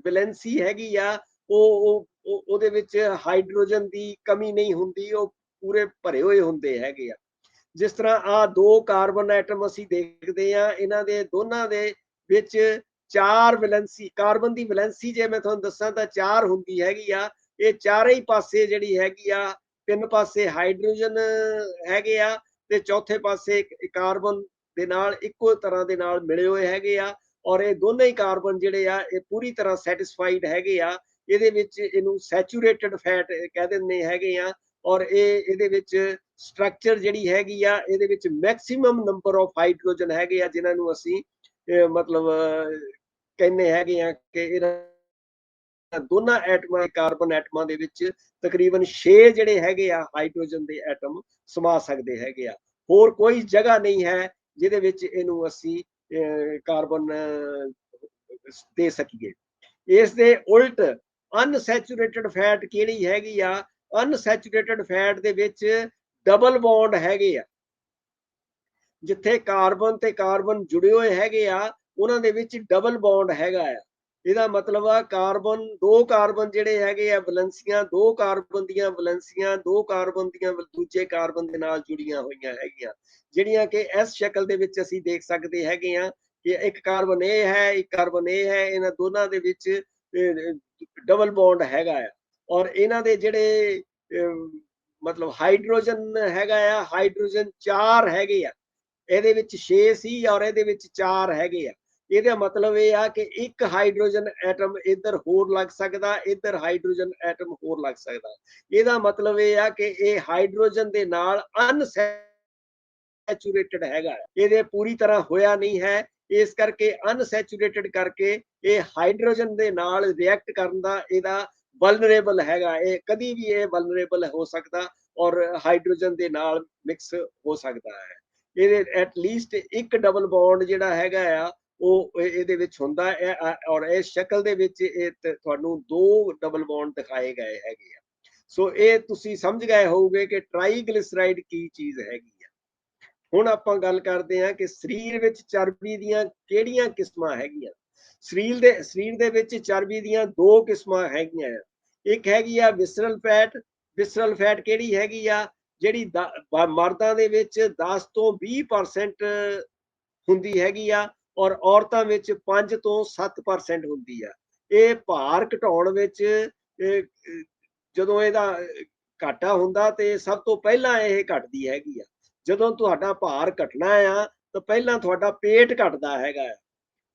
Valency ਹੈਗੀ ਆ ਉਹਦੇ ਵਿੱਚ ਹਾਈਡਰੋਜਨ ਦੀ ਕਮੀ ਨਹੀਂ ਹੁੰਦੀ, ਉਹ ਪੂਰੇ ਭਰੇ ਹੋਏ ਹੁੰਦੇ ਹੈਗੇ ਆ। ਜਿਸ ਤਰ੍ਹਾਂ ਆ ਦੋ ਕਾਰਬਨ ਐਟਮ ਅਸੀਂ ਦੇਖਦੇ ਆ, ਇਹਨਾਂ ਦੇ ਦੋਨਾਂ ਦੇ ਵਿੱਚ 4 ਵੈਲੈਂਸੀ, ਕਾਰਬਨ ਦੀ ਵੈਲੈਂਸੀ ਜੇ ਮੈਂ ਤੁਹਾਨੂੰ ਦੱਸਾਂ ਤਾਂ 4 ਹੁੰਦੀ ਹੈਗੀ ਆ। ਇਹ ਚਾਰੇ ਹੀ ਪਾਸੇ ਜਿਹੜੀ ਹੈਗੀ ਆ, 3 ਪਾਸੇ ਹਾਈਡਰੋਜਨ ਹੈਗੇ ਆ ਤੇ ਚੌਥੇ ਪਾਸੇ ਕਾਰਬਨ ਦੇ ਨਾਲ ਇੱਕੋ ਤਰ੍ਹਾਂ ਦੇ ਨਾਲ ਮਿਲੇ ਹੋਏ ਹੈਗੇ ਆ। ਔਰ ਇਹ ਦੋਨੇ ਹੀ ਕਾਰਬਨ ਜਿਹੜੇ ਆ ਇਹ ਪੂਰੀ ਤਰ੍ਹਾਂ ਸੈਟਿਸਫਾਈਡ ਹੈਗੇ ਆ। ਇਹਦੇ ਵਿੱਚ ਇਹਨੂੰ ਸੈਚੂਰੇਟਡ ਫੈਟ ਕਹਿ ਦਿੰਦੇ ਹੈਗੇ ਆ। ਔਰ ਇਹਦੇ ਵਿੱਚ ਸਟਰਕਚਰ ਜਿਹੜੀ ਹੈਗੀ ਆ, ਇਹਦੇ ਵਿੱਚ ਮੈਕਸਿਮਮ ਨੰਬਰ ਆਫ ਹਾਈਡਰੋਜਨ ਹੈਗੇ ਆ, ਜਿਨ੍ਹਾਂ ਨੂੰ ਅਸੀਂ ਮਤਲਬ ਕਹਿੰਦੇ ਹੈਗੇ ਆ ਕਿ ਇਹਨਾਂ ਦੋਨਾਂ ਐਟਮਾਂ, ਕਾਰਬਨ ਐਟਮਾਂ ਦੇ ਵਿੱਚ ਤਕਰੀਬਨ 6 ਜਿਹੜੇ ਹੈਗੇ ਆ ਹਾਈਡਰੋਜਨ ਦੇ ਐਟਮ ਸਮਾ ਸਕਦੇ ਹੈਗੇ ਆ। ਹੋਰ ਕੋਈ ਜਗ੍ਹਾ ਨਹੀਂ ਹੈ ਜਿਹਦੇ ਵਿੱਚ ਇਹਨੂੰ ਅਸੀਂ ਕਾਰਬਨ ਦੇ ਸਕੀਏ। ਇਸ ਦੇ ਉਲਟ ਅਨਸੈਚੂਰੇਟਡ ਫੈਟ ਕਿਹੜੀ ਹੈਗੀ ਆ, ਅਨਸੈਚੂਰੇਟਡ ਫੈਟ ਦੇ ਵਿੱਚ ਡਬਲ ਬੌਂਡ ਹੈਗੇ ਆ। ਜਿੱਥੇ ਕਾਰਬਨ ਤੇ ਕਾਰਬਨ ਜੁੜੇ ਹੋਏ ਹੈਗੇ ਆ, ਉਹਨਾਂ ਦੇ ਵਿੱਚ ਡਬਲ ਬੌਂਡ ਹੈਗਾ ਆ। ਇਹਦਾ ਮਤਲਬ ਆ ਕਾਰਬਨ, ਦੋ ਕਾਰਬਨ ਜਿਹੜੇ ਹੈਗੇ ਆ ਵੈਲੈਂਸੀਆਂ, ਦੋ ਕਾਰਬਨ ਦੀਆਂ ਵੈਲੈਂਸੀਆਂ ਦੋ ਕਾਰਬਨ ਦੀਆਂ ਦੂਜੇ ਕਾਰਬਨ ਦੇ ਨਾਲ ਜੁੜੀਆਂ ਹੋਈਆਂ ਹੈਗੀਆਂ, ਜਿਹੜੀਆਂ ਕਿ ਇਸ ਸ਼ਕਲ ਦੇ ਵਿੱਚ ਅਸੀਂ ਦੇਖ ਸਕਦੇ ਹੈਗੇ ਆ ਕਿ ਇੱਕ ਕਾਰਬਨ ਇਹ ਹੈ, ਇੱਕ ਕਾਰਬਨ ਇਹ ਹੈ, ਇਹਨਾਂ ਦੋਨਾਂ ਦੇ ਵਿੱਚ ਡਬਲ ਬੌਂਡ ਹੈਗਾ ਆ। ਔਰ ਇਹਨਾਂ ਦੇ ਜਿਹੜੇ ਮਤਲਬ ਹਾਈਡਰੋਜਨ ਹੈਗਾ ਆ, ਹਾਈਡਰੋਜਨ 4 ਹੈਗੇ ਆ, ਇਹਦੇ ਵਿੱਚ 6 ਸੀ ਔਰ ਇਹਦੇ ਵਿੱਚ 4 ਹੈਗੇ ਆ। ਇਹਦਾ ਮਤਲਬ ਇਹ ਆ ਕਿ ਇੱਕ ਹਾਈਡਰੋਜਨ ਐਟਮ ਇੱਧਰ ਹੋਰ ਲੱਗ ਸਕਦਾ, ਇੱਧਰ ਹਾਈਡਰੋਜਨ ਐਟਮ ਹੋਰ ਲੱਗ ਸਕਦਾ। ਇਹਦਾ ਮਤਲਬ ਇਹ ਆ ਕਿ ਇਹ ਹਾਈਡਰੋਜਨ ਦੇ ਨਾਲ ਅਨਸੈਚੂਰੇਟਡ ਹੈਗਾ, ਇਹਦੇ ਪੂਰੀ ਤਰ੍ਹਾਂ ਹੋਇਆ ਨਹੀਂ ਹੈ। ਇਸ ਕਰਕੇ ਅਨਸੈਚੂਰੇਟਡ ਕਰਕੇ ਇਹ ਹਾਈਡਰੋਜਨ ਦੇ ਨਾਲ ਰਿਐਕਟ ਕਰਨ ਦਾ ਇਹਦਾ ਵਲਨਰੇਬਲ ਹੈਗਾ, ਇਹ ਕਦੀ ਵੀ ਇਹ ਵਲਨਰੇਬਲ ਹੋ ਸਕਦਾ ਔਰ ਹਾਈਡਰੋਜਨ ਦੇ ਨਾਲ ਮਿਕਸ ਹੋ ਸਕਦਾ ਹੈ। ਇਹਦੇ ਐਟਲੀਸਟ ਇੱਕ ਡਬਲ ਬੌਂਡ ਜਿਹੜਾ ਹੈਗਾ ਆ ਉਹ ਇਹਦੇ ਵਿੱਚ ਹੁੰਦਾ ਹੈ। ਔਰ ਇਸ ਸ਼ਕਲ ਦੇ ਵਿੱਚ ਇਹ ਤੁਹਾਨੂੰ 2 ਡਬਲ ਬੌਂਡ ਦਿਖਾਏ ਗਏ ਹੈਗੇ ਆ। ਸੋ ਇਹ ਤੁਸੀਂ ਸਮਝ ਗਏ ਹੋਵੋਗੇ ਕਿ ਟ੍ਰਾਈਗਲਿਸਰਾਈਡ ਕੀ ਚੀਜ਼ ਹੈਗੀ ਆ। ਹੁਣ ਆਪਾਂ ਗੱਲ ਕਰਦੇ ਹਾਂ ਕਿ ਸਰੀਰ ਵਿੱਚ ਚਰਬੀ ਦੀਆਂ ਕਿਹੜੀਆਂ ਕਿਸਮਾਂ ਹੈਗੀਆਂ। ਸਰੀਰ ਦੇ ਵਿੱਚ ਚਰਬੀ ਦੀਆਂ 2 ਕਿਸਮਾਂ ਹੈਗੀਆਂ ਆ। ਇੱਕ ਹੈਗੀ ਆ ਵਿਸਰਲ ਫੈਟ। ਵਿਸਰਲ ਫੈਟ ਕਿਹੜੀ ਹੈਗੀ ਆ, ਜਿਹੜੀ ਮਰਦਾਂ ਦੇ ਵਿੱਚ 10 ਤੋਂ 20% ਹੁੰਦੀ ਹੈਗੀ ਆ ਔਰ ਔਰਤਾਂ ਵਿੱਚ 5 ਤੋਂ 7% ਹੁੰਦੀ ਆ। ਇਹ ਭਾਰ ਘਟਾਉਣ ਵਿੱਚ ਜਦੋਂ ਇਹਦਾ ਘਾਟਾ ਹੁੰਦਾ ਤੇ ਸਭ ਤੋਂ ਪਹਿਲਾਂ ਇਹ ਘਟਦੀ ਹੈਗੀ ਆ। ਜਦੋਂ ਤੁਹਾਡਾ ਭਾਰ ਘਟਣਾ ਆ ਤਾਂ ਪਹਿਲਾਂ ਤੁਹਾਡਾ ਪੇਟ ਘਟਦਾ ਹੈਗਾ।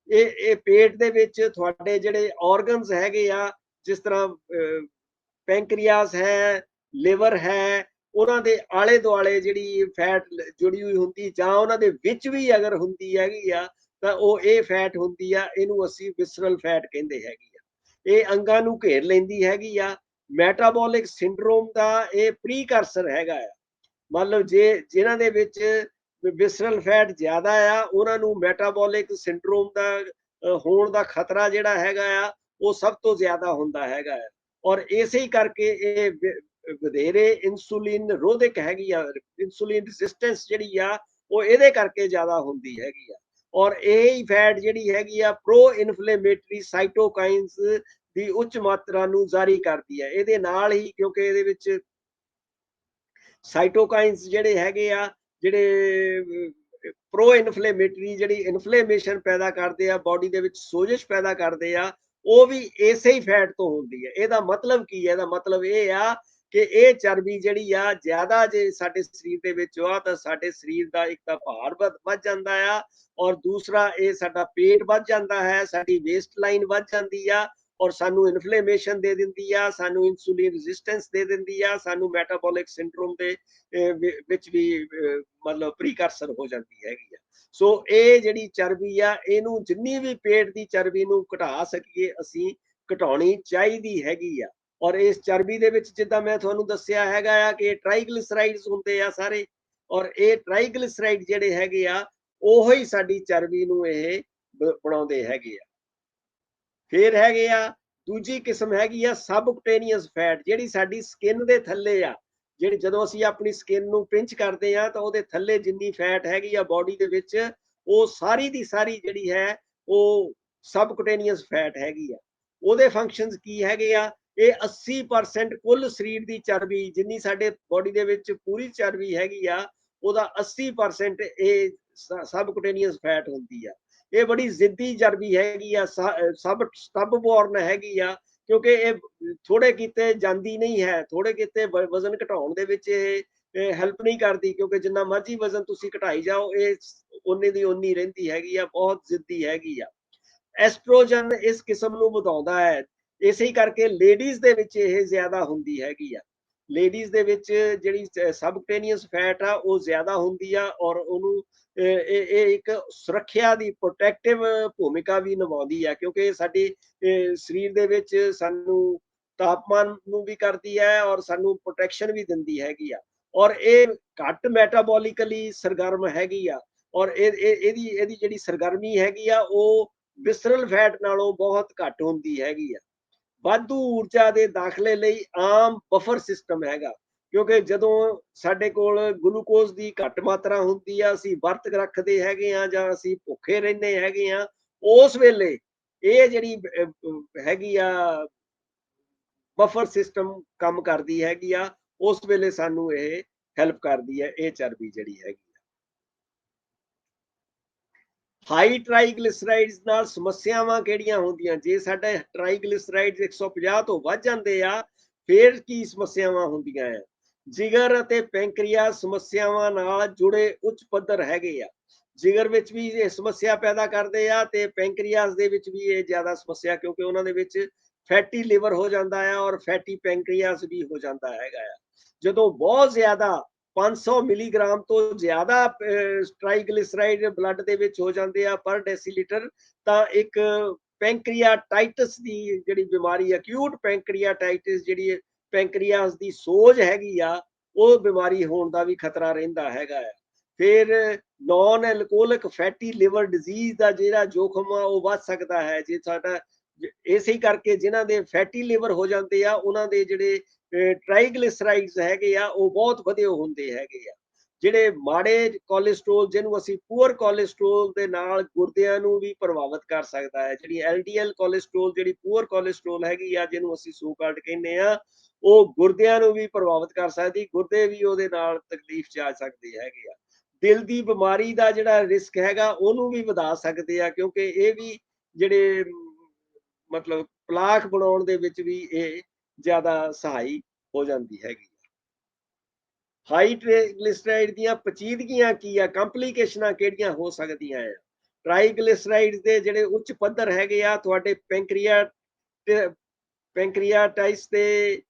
ਇਹ ਪੇਟ ਦੇ ਵਿੱਚ ਤੁਹਾਡੇ ਜਿਹੜੇ ਆਰਗਨਸ ਹੈਗੇ ਆ, ਜਿਸ ਤਰ੍ਹਾਂ ਪੈਂਕਰੀਆਸ ਹੈ, ਲਿਵਰ ਹੈ, ਉਹਨਾਂ ਦੇ ਆਲੇ ਦੁਆਲੇ ਜਿਹੜੀ ਫੈਟ ਜੁੜੀ ਹੋਈ ਹੁੰਦੀ, ਜਾਂ ਉਹਨਾਂ ਦੇ ਵਿੱਚ ਵੀ ਅਗਰ ਹੁੰਦੀ ਹੈਗੀ ਆ ਤਾਂ ਉਹ ਇਹ ਫੈਟ ਹੁੰਦੀ ਆ, ਇਹਨੂੰ ਅਸੀਂ ਵਿਸਰਲ ਫੈਟ ਕਹਿੰਦੇ ਹੈਗੀ ਆ। ਇਹ ਅੰਗਾਂ ਨੂੰ ਘੇਰ ਲੈਂਦੀ ਹੈਗੀ ਆ। ਮੈਟਾਬੋਲਿਕ ਸਿੰਡਰੋਮ ਦਾ ਇਹ ਪ੍ਰੀਕਰਸਰ ਹੈਗਾ ਆ। ਮਤਲਬ ਜਿਨ੍ਹਾਂ ਦੇ ਵਿੱਚ ਵਿਸਰਲ ਫੈਟ ਜ਼ਿਆਦਾ ਆ, ਉਹਨਾਂ ਨੂੰ ਮੈਟਾਬੋਲਿਕ ਸਿੰਡਰੋਮ ਦਾ ਹੋਣ ਦਾ ਖਤਰਾ ਜਿਹੜਾ ਹੈਗਾ ਆ ਉਹ ਸਭ ਤੋਂ ਜ਼ਿਆਦਾ ਹੁੰਦਾ ਹੈਗਾ ਆ। ਔਰ ਇਸੇ ਕਰਕੇ ਇਹ ਵਧੇਰੇ ਇਨਸੂਲਿਨ ਰੋਧਕ ਹੈਗੀ ਆ। ਇਨਸੂਲਿਨ ਰੈਜ਼ਿਸਟੈਂਸ ਜਿਹੜੀ ਆ ਉਹ ਇਹਦੇ ਕਰਕੇ ਜ਼ਿਆਦਾ ਹੁੰਦੀ ਹੈਗੀ ਆ। ਔਰ ਇਹ ਹੀ ਫੈਟ ਜਿਹੜੀ ਹੈਗੀ ਆ ਪ੍ਰੋ ਇਨਫਲੇਮੇਟਰੀ ਸਾਈਟੋਕਾਈਨਸ ਦੀ ਉੱਚ ਮਾਤਰਾ ਨੂੰ ਜਾਰੀ ਕਰਦੀ ਹੈ। ਇਹਦੇ ਨਾਲ ਹੀ, ਕਿਉਂਕਿ ਇਹਦੇ ਵਿੱਚ ਸਾਈਟੋਕਾਈਨਸ ਜਿਹੜੇ ਹੈਗੇ ਆ, ਜਿਹੜੇ ਪ੍ਰੋ ਇਨਫਲੇਮੇਟਰੀ, ਜਿਹੜੀ ਇਨਫਲੇਮੇਸ਼ਨ ਪੈਦਾ ਕਰਦੇ ਆ, ਬਾਡੀ ਦੇ ਵਿੱਚ ਸੋਜਸ਼ ਪੈਦਾ ਕਰਦੇ ਆ, ਉਹ ਵੀ ਇਸੇ ਹੀ ਫੈਟ ਤੋਂ ਹੁੰਦੀ ਹੈ। ਇਹਦਾ ਮਤਲਬ ਕੀ ਹੈ? ਇਹਦਾ ਮਤਲਬ ਇਹ ਆ ਕਿ ਇਹ ਚਰਬੀ ਜਿਹੜੀ ਆ ਜ਼ਿਆਦਾ ਜੇ ਸਾਡੇ ਸਰੀਰ ਦੇ ਵਿੱਚ ਆ ਤਾਂ ਸਾਡੇ ਸਰੀਰ ਦਾ ਇੱਕ ਤਾਂ ਭਾਰ ਵੱਧ ਜਾਂਦਾ ਆ, ਔਰ ਦੂਸਰਾ ਇਹ ਸਾਡਾ ਪੇਟ ਵੱਧ ਜਾਂਦਾ ਹੈ, ਸਾਡੀ ਵੇਸਟ ਲਾਈਨ ਵੱਧ ਜਾਂਦੀ ਆ, ਔਰ ਸਾਨੂੰ ਇਨਫਲੇਮੇਸ਼ਨ ਦੇ ਦਿੰਦੀ ਆ, ਸਾਨੂੰ ਇਨਸੂਲਿਨ ਰੈਜ਼ਿਸਟੈਂਸ ਦੇ ਦਿੰਦੀ ਆ, ਸਾਨੂੰ ਮੈਟਾਬੋਲਿਕ ਸਿੰਡਰੋਮ ਦੇ ਵਿੱਚ ਵੀ ਮਤਲਬ ਪ੍ਰੀਕਰਸਰ ਹੋ ਜਾਂਦੀ ਹੈਗੀ ਆ। ਸੋ ਇਹ ਜਿਹੜੀ ਚਰਬੀ ਆ, ਇਹਨੂੰ ਜਿੰਨੀ ਵੀ ਪੇਟ ਦੀ ਚਰਬੀ ਨੂੰ ਘਟਾ ਸਕੀਏ ਅਸੀਂ ਘਟਾਉਣੀ ਚਾਹੀਦੀ ਹੈਗੀ ਆ। ਔਰ ਇਸ ਚਰਬੀ ਦੇ ਵਿੱਚ ਜਿੱਦਾਂ ਮੈਂ ਤੁਹਾਨੂੰ ਦੱਸਿਆ ਹੈਗਾ ਆ ਕਿ ਟ੍ਰਾਈਗਲਿਸਰਾਈਡਸ ਹੁੰਦੇ ਆ ਸਾਰੇ, ਔਰ ਇਹ ਟ੍ਰਾਈਗਲਿਸਰਾਈਡ ਜਿਹੜੇ ਹੈਗੇ ਆ ਉਹੀ ਹੀ ਸਾਡੀ ਚਰਬੀ ਨੂੰ ਇਹ ਬਣਾਉਂਦੇ ਹੈਗੇ ਆ। ਫਿਰ ਹੈਗੇ ਆ ਦੂਜੀ ਕਿਸਮ ਹੈਗੀ ਆ ਸਬਕੁਟੇਨੀਅਸ ਫੈਟ, ਜਿਹੜੀ ਸਾਡੀ ਸਕਿਨ ਦੇ ਥੱਲੇ ਆ। ਜਿਹੜੀ ਜਦੋਂ ਅਸੀਂ ਆਪਣੀ ਸਕਿਨ ਨੂੰ ਪਿੰਚ ਕਰਦੇ ਆ ਤਾਂ ਉਹਦੇ ਥੱਲੇ ਜਿੰਨੀ ਫੈਟ ਹੈਗੀ ਆ ਬਾਡੀ ਦੇ ਵਿੱਚ, ਉਹ ਸਾਰੀ ਦੀ ਸਾਰੀ ਜਿਹੜੀ ਹੈ ਉਹ ਸਬਕੁਟੇਨੀਅਸ ਫੈਟ ਹੈਗੀ ਆ। ਉਹਦੇ ਫੰਕਸ਼ਨਸ ਕੀ ਹੈਗੇ ਆ, ਇਹ 80% ਕੁੱਲ ਸਰੀਰ ਦੀ ਚਰਬੀ ਜਿੰਨੀ ਸਾਡੇ ਬੋਡੀ ਦੇ ਵਿੱਚ ਪੂਰੀ ਚਰਬੀ ਹੈਗੀ ਆ, ਉਹਦਾ 80% ਇਹ ਸਬਕੁਟੇਨੀਅਸ ਫੈਟ ਹੁੰਦੀ ਆ। ਇਹ ਬੜੀ ਜ਼ਿੱਦੀ ਚਰਬੀ ਹੈਗੀ ਆ, ਸਬ ਬੋਰਨ ਹੈਗੀ ਆ, ਕਿਉਂਕਿ ਇਹ ਥੋੜੇ ਕੀਤੇ ਜਾਂਦੀ ਨਹੀਂ ਹੈ, ਥੋੜੇ ਕੀਤੇ ਵਜ਼ਨ ਘਟਾਉਣ ਦੇ ਵਿੱਚ ਇਹ ਹੈਲਪ ਨਹੀਂ ਕਰਦੀ, ਕਿਉਂਕਿ ਜਿੰਨਾ ਮਰਜ਼ੀ ਵਜ਼ਨ ਤੁਸੀਂ ਘਟਾਈ ਜਾਓ ਇਹ ਉਨੀ ਦੀ ਉਨੀ ਰਹਿੰਦੀ ਹੈਗੀ ਆ, ਬਹੁਤ ਜ਼ਿੱਦੀ ਹੈਗੀ ਆ। ਐਸਟ੍ਰੋਜਨ ਇਸ ਕਿਸਮ ਨੂੰ ਵਧਾਉਂਦਾ ਹੈ, ਇਸੇ ਕਰਕੇ ਲੇਡੀਜ਼ ਦੇ ਵਿੱਚ ਇਹ ਜ਼ਿਆਦਾ ਹੁੰਦੀ ਹੈਗੀ ਆ। ਲੇਡੀਜ਼ ਦੇ ਵਿੱਚ ਜਿਹੜੀ ਸਬਕਟੇਨੀਅਸ ਫੈਟ ਆ ਉਹ ਜ਼ਿਆਦਾ ਹੁੰਦੀ ਆ, ਔਰ ਉਹਨੂੰ ਇਹ ਇੱਕ ਸੁਰੱਖਿਆ ਦੀ ਪ੍ਰੋਟੈਕਟਿਵ ਭੂਮਿਕਾ ਵੀ ਨਿਭਾਉਂਦੀ ਆ, ਕਿਉਂਕਿ ਸਾਡੇ ਸਰੀਰ ਦੇ ਵਿੱਚ ਸਾਨੂੰ ਤਾਪਮਾਨ ਨੂੰ ਵੀ ਕਰਦੀ ਹੈ ਔਰ ਸਾਨੂੰ ਪ੍ਰੋਟੈਕਸ਼ਨ ਵੀ ਦਿੰਦੀ ਹੈਗੀ ਆ, ਔਰ ਇਹ ਘੱਟ ਮੈਟਾਬੋਲਿਕਲੀ ਸਰਗਰਮ ਹੈਗੀ ਆ, ਔਰ ਇਹਦੀ ਜਿਹੜੀ ਸਰਗਰਮੀ ਹੈਗੀ ਆ ਉਹ ਵਿਸਰਲ ਫੈਟ ਨਾਲੋਂ ਬਹੁਤ ਘੱਟ ਹੁੰਦੀ ਹੈਗੀ ਆ। ਵਾਧੂ ਊਰਜਾ ਦੇ ਦਾਖਲੇ ਲਈ ਆਮ ਬਫਰ ਸਿਸਟਮ ਹੈਗਾ, ਕਿਉਂਕਿ ਜਦੋਂ ਸਾਡੇ ਕੋਲ ਗਲੂਕੋਜ਼ ਦੀ ਘੱਟ ਮਾਤਰਾ ਹੁੰਦੀ ਆ, ਅਸੀਂ ਵਰਤ ਰੱਖਦੇ ਹੈਗੇ ਆ ਜਾਂ ਅਸੀਂ ਭੁੱਖੇ ਰਹਿੰਦੇ ਹੈਗੇ ਆ, ਉਸ ਵੇਲੇ ਇਹ ਜਿਹੜੀ ਹੈਗੀ ਆ ਬਫਰ ਸਿਸਟਮ ਕੰਮ ਕਰਦੀ ਹੈਗੀ ਆ, ਉਸ ਵੇਲੇ ਸਾਨੂੰ ਇਹ ਹੈਲਪ ਕਰਦੀ ਹੈ, ਇਹ ਚਰਬੀ ਜਿਹੜੀ ਹੈਗੀ। ਹਾਈ ਟ੍ਰਾਈਗਲਿਸਰਾਈਡਸ ਨਾਲ ਸਮੱਸਿਆਵਾਂ ਕਿਹੜੀਆਂ ਹੁੰਦੀਆਂ, ਜੇ ਸਾਡਾ ਟ੍ਰਾਈਗਲਿਸਰਾਈਡਸ 150 ਤੋਂ ਵੱਧ ਜਾਂਦੇ ਆ ਫਿਰ ਕੀ ਸਮੱਸਿਆਵਾਂ ਹੁੰਦੀਆਂ ਆ। ਜਿਗਰ ਅਤੇ ਪੈਂਕਰੀਆਸ ਸਮੱਸਿਆਵਾਂ ਨਾਲ ਜੁੜੇ ਉੱਚ ਪੱਧਰ ਹੈਗੇ ਆ, ਜਿਗਰ ਵਿੱਚ ਵੀ ਇਹ ਸਮੱਸਿਆ ਪੈਦਾ ਕਰਦੇ ਆ ਤੇ ਪੈਂਕਰੀਆਸ ਦੇ ਵਿੱਚ ਵੀ ਇਹ ਜ਼ਿਆਦਾ ਸਮੱਸਿਆ, ਕਿਉਂਕਿ ਉਹਨਾਂ ਦੇ ਵਿੱਚ ਫੈਟੀ ਲਿਵਰ ਹੋ ਜਾਂਦਾ ਆ ਔਰ ਫੈਟੀ ਪੈਂਕਰੀਆਸ ਵੀ ਹੋ ਜਾਂਦਾ ਹੈਗਾ ਆ। ਜਦੋਂ ਬਹੁਤ ਜ਼ਿਆਦਾ 500 ਮਿਲੀਗ੍ਰਾਮ ਤੋਂ ਜ਼ਿਆਦਾ ਟ੍ਰਾਈਗਲਿਸਰਾਈਡ ਬਲੱਡ ਦੇ ਵਿੱਚ ਹੋ ਜਾਂਦੇ ਆ ਪਰ ਡੈਸੀਲੀਟਰ, ਤਾਂ ਇੱਕ ਪੈਂਕਰੀਆਟਾਈਟਸ ਦੀ ਜਿਹੜੀ ਬਿਮਾਰੀ, ਅਕਿਊਟ ਪੈਂਕਰੀਆਟਾਈਟਸ, ਜਿਹੜੀ ਪੈਂਕਰੀਆਸ ਦੀ ਸੋਜ ਹੈਗੀ ਆ, ਉਹ ਬਿਮਾਰੀ ਹੋਣ ਦਾ ਵੀ ਖਤਰਾ ਰਹਿੰਦਾ ਹੈਗਾ ਆ। ਫਿਰ non alcoholic fatty liver disease ਦਾ ਜਿਹੜਾ ਜੋਖਮ ਆ ਉਹ ਵੱਧ ਸਕਦਾ ਹੈ, ਜੇ ਸਾਡਾ ਇਸੇ ਕਰਕੇ ਜਿਨ੍ਹਾਂ ਦੇ ਫੈਟੀ ਲਿਵਰ ਹੋ ਜਾਂਦੇ ਆ ਉਹਨਾਂ ਦੇ ਜਿਹੜੇ ਟ੍ਰਾਈਗਲਿਸਰਾਈਡਸ ਹੈਗੇ ਆ ਉਹ ਬਹੁਤ ਵਧੇ ਹੁੰਦੇ ਹੈਗੇ ਆ। ਜਿਹੜੇ ਮਾੜੇ ਕੋਲੇਸਟ੍ਰੋਲ, ਜਿਹਨੂੰ ਅਸੀਂ ਪੂਅਰ ਕੋਲੇਸਟ੍ਰੋਲ ਦੇ ਨਾਲ ਗੁਰਦਿਆਂ ਨੂੰ ਵੀ ਪ੍ਰਭਾਵਿਤ ਕਰ ਸਕਦਾ ਹੈ। ਜਿਹੜੀ ਐਲਡੀਐਲ ਕੋਲੇਸਟ੍ਰੋਲ, ਜਿਹੜੀ ਪੂਅਰ ਕੋਲੇਸਟ੍ਰੋਲ ਹੈਗੀ ਆ, ਜਿਹਨੂੰ ਅਸੀਂ ਸੋ ਕਾਲਡ ਕਹਿੰਦੇ ਆ, ਉਹ ਗੁਰਦਿਆਂ ਨੂੰ ਵੀ ਪ੍ਰਭਾਵਿਤ ਕਰ ਸਕਦੀ, ਗੁਰਦੇ ਵੀ ਉਹਦੇ ਨਾਲ ਤਕਲੀਫ ਚ ਆ ਸਕਦੇ ਹੈਗੇ ਆ। ਦਿਲ ਦੀ ਬਿਮਾਰੀ ਦਾ ਜਿਹੜਾ ਰਿਸਕ ਹੈਗਾ ਉਹਨੂੰ ਵੀ ਵਧਾ ਸਕਦੇ ਆ, ਕਿਉਂਕਿ ਇਹ ਵੀ ਜਿਹੜੇ ਮਤਲਬ ਪਲਾਕ ਬਣਾਉਣ ਦੇ ਵਿੱਚ ਵੀ ਇਹ ਜ਼ਿਆਦਾ ਸਹਾਈ ਹੋ ਜਾਂਦੀ ਹੈਗੀ। ਹਾਈ ਟ੍ਰਾਈਗਲਿਸਰਾਈਡ ਦੀਆਂ ਪਚੀਦਗੀਆਂ ਕੀ ਆ, ਕੰਪਲੀਕੇਸ਼ਨਾਂ ਕਿਹੜੀਆਂ ਹੋ ਸਕਦੀਆਂ ਆ। ਟ੍ਰਾਈਗਲਿਸਰਾਈਡ ਦੇ ਜਿਹੜੇ ਉੱਚ ਪੱਧਰ ਹੈਗੇ ਆ ਤੁਹਾਡੇ ਪੈਂਕਰੀਆਟਾਈਟਸ ਦੇ